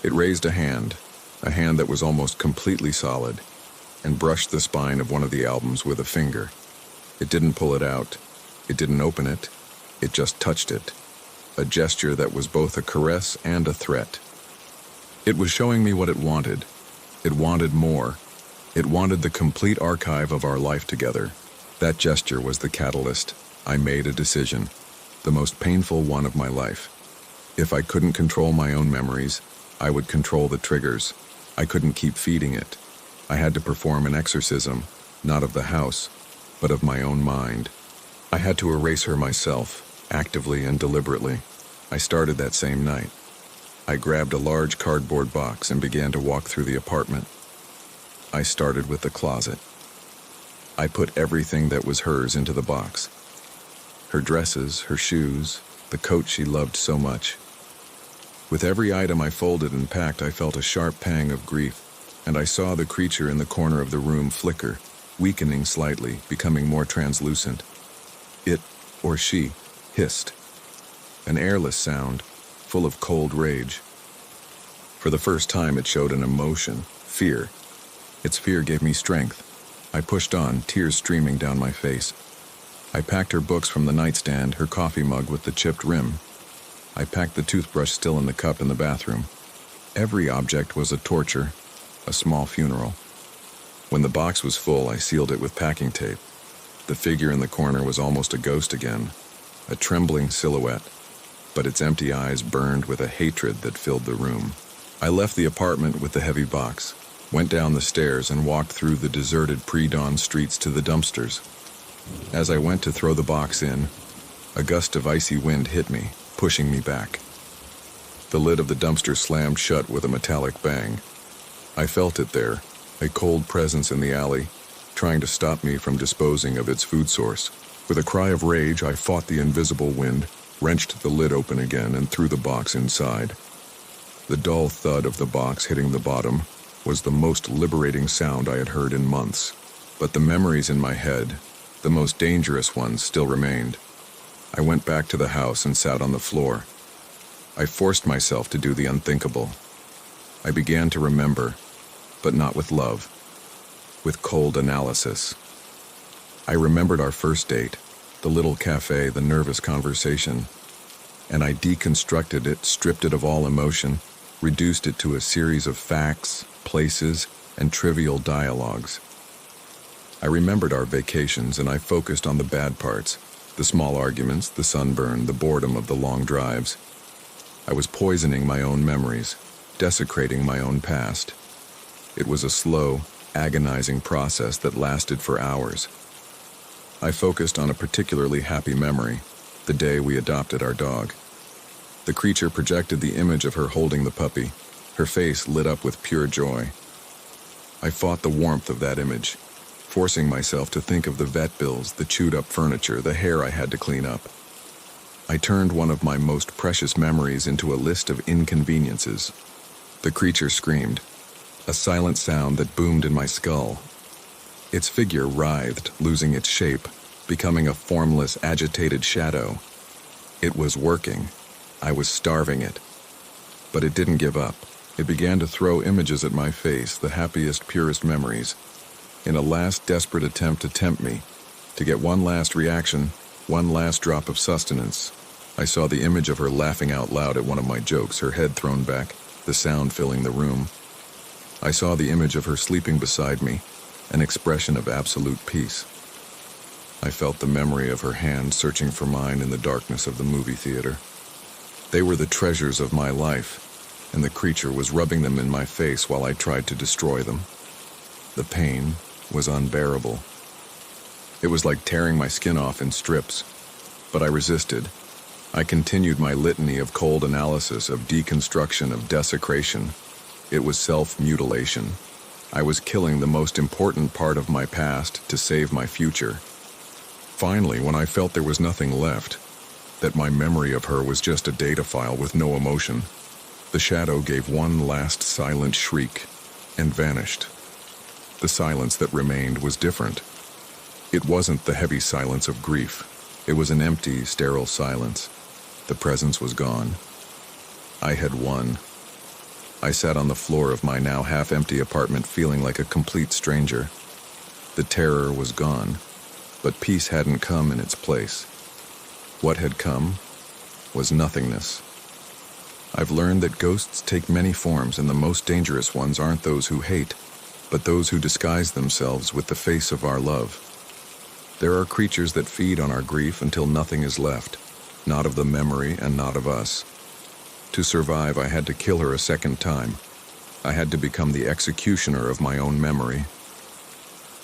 It raised a hand that was almost completely solid, and brushed the spine of one of the albums with a finger. It didn't pull it out. It didn't open it. It just touched it. A gesture that was both a caress and a threat. It was showing me what it wanted. It wanted more. It wanted the complete archive of our life together. That gesture was the catalyst. I made a decision, the most painful one of my life. If I couldn't control my own memories, I would control the triggers. I couldn't keep feeding it. I had to perform an exorcism, not of the house, but of my own mind. I had to erase her myself, actively and deliberately. I started that same night. I grabbed a large cardboard box and began to walk through the apartment. I started with the closet. I put everything that was hers into the box. Her dresses, her shoes, the coat she loved so much. With every item I folded and packed, I felt a sharp pang of grief, and I saw the creature in the corner of the room flicker, weakening slightly, becoming more translucent. It, or she, hissed. An airless sound, full of cold rage. For the first time it showed an emotion, fear. Its fear gave me strength. I pushed on, tears streaming down my face. I packed her books from the nightstand, her coffee mug with the chipped rim. I packed the toothbrush still in the cup in the bathroom. Every object was a torture, a small funeral. When the box was full, I sealed it with packing tape. The figure in the corner was almost a ghost again, a trembling silhouette, but its empty eyes burned with a hatred that filled the room. I left the apartment with the heavy box, went down the stairs and walked through the deserted pre-dawn streets to the dumpsters. As I went to throw the box in, a gust of icy wind hit me, pushing me back. The lid of the dumpster slammed shut with a metallic bang. I felt it there, a cold presence in the alley, trying to stop me from disposing of its food source. With a cry of rage, I fought the invisible wind, wrenched the lid open again, and threw the box inside. The dull thud of the box hitting the bottom was the most liberating sound I had heard in months. But the memories in my head, the most dangerous ones, still remained. I went back to the house and sat on the floor. I forced myself to do the unthinkable. I began to remember, but not with love, with cold analysis. I remembered our first date, the little cafe, the nervous conversation, and I deconstructed it, stripped it of all emotion, reduced it to a series of facts, places, and trivial dialogues. I remembered our vacations, and I focused on the bad parts, the small arguments, the sunburn, the boredom of the long drives. I was poisoning my own memories, desecrating my own past. It was a slow, agonizing process that lasted for hours. I focused on a particularly happy memory, the day we adopted our dog. The creature projected the image of her holding the puppy, her face lit up with pure joy. I fought the warmth of that image, forcing myself to think of the vet bills, the chewed-up furniture, the hair I had to clean up. I turned one of my most precious memories into a list of inconveniences. The creature screamed, a silent sound that boomed in my skull. Its figure writhed, losing its shape, becoming a formless, agitated shadow. It was working. I was starving it. But it didn't give up. It began to throw images at my face, the happiest, purest memories, in a last desperate attempt to tempt me, to get one last reaction, one last drop of sustenance. I saw the image of her laughing out loud at one of my jokes, her head thrown back, the sound filling the room. I saw the image of her sleeping beside me, an expression of absolute peace. I felt the memory of her hand searching for mine in the darkness of the movie theater. They were the treasures of my life, and the creature was rubbing them in my face while I tried to destroy them. The pain was unbearable. It was like tearing my skin off in strips, but I resisted. I continued my litany of cold analysis, of deconstruction, of desecration. It was self-mutilation. I was killing the most important part of my past to save my future. Finally, when I felt there was nothing left, that my memory of her was just a data file with no emotion, the shadow gave one last silent shriek and vanished. The silence that remained was different. It wasn't the heavy silence of grief. It was an empty, sterile silence. The presence was gone. I had won. I sat on the floor of my now half-empty apartment feeling like a complete stranger. The terror was gone, but peace hadn't come in its place. What had come was nothingness. I've learned that ghosts take many forms, and the most dangerous ones aren't those who hate, but those who disguise themselves with the face of our love. There are creatures that feed on our grief until nothing is left, not of the memory and not of us. To survive, I had to kill her a second time. I had to become the executioner of my own memory.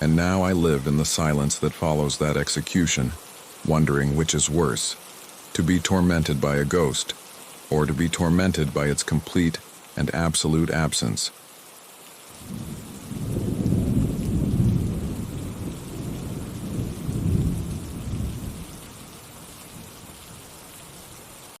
And now I live in the silence that follows that execution, wondering which is worse, to be tormented by a ghost, or to be tormented by its complete and absolute absence.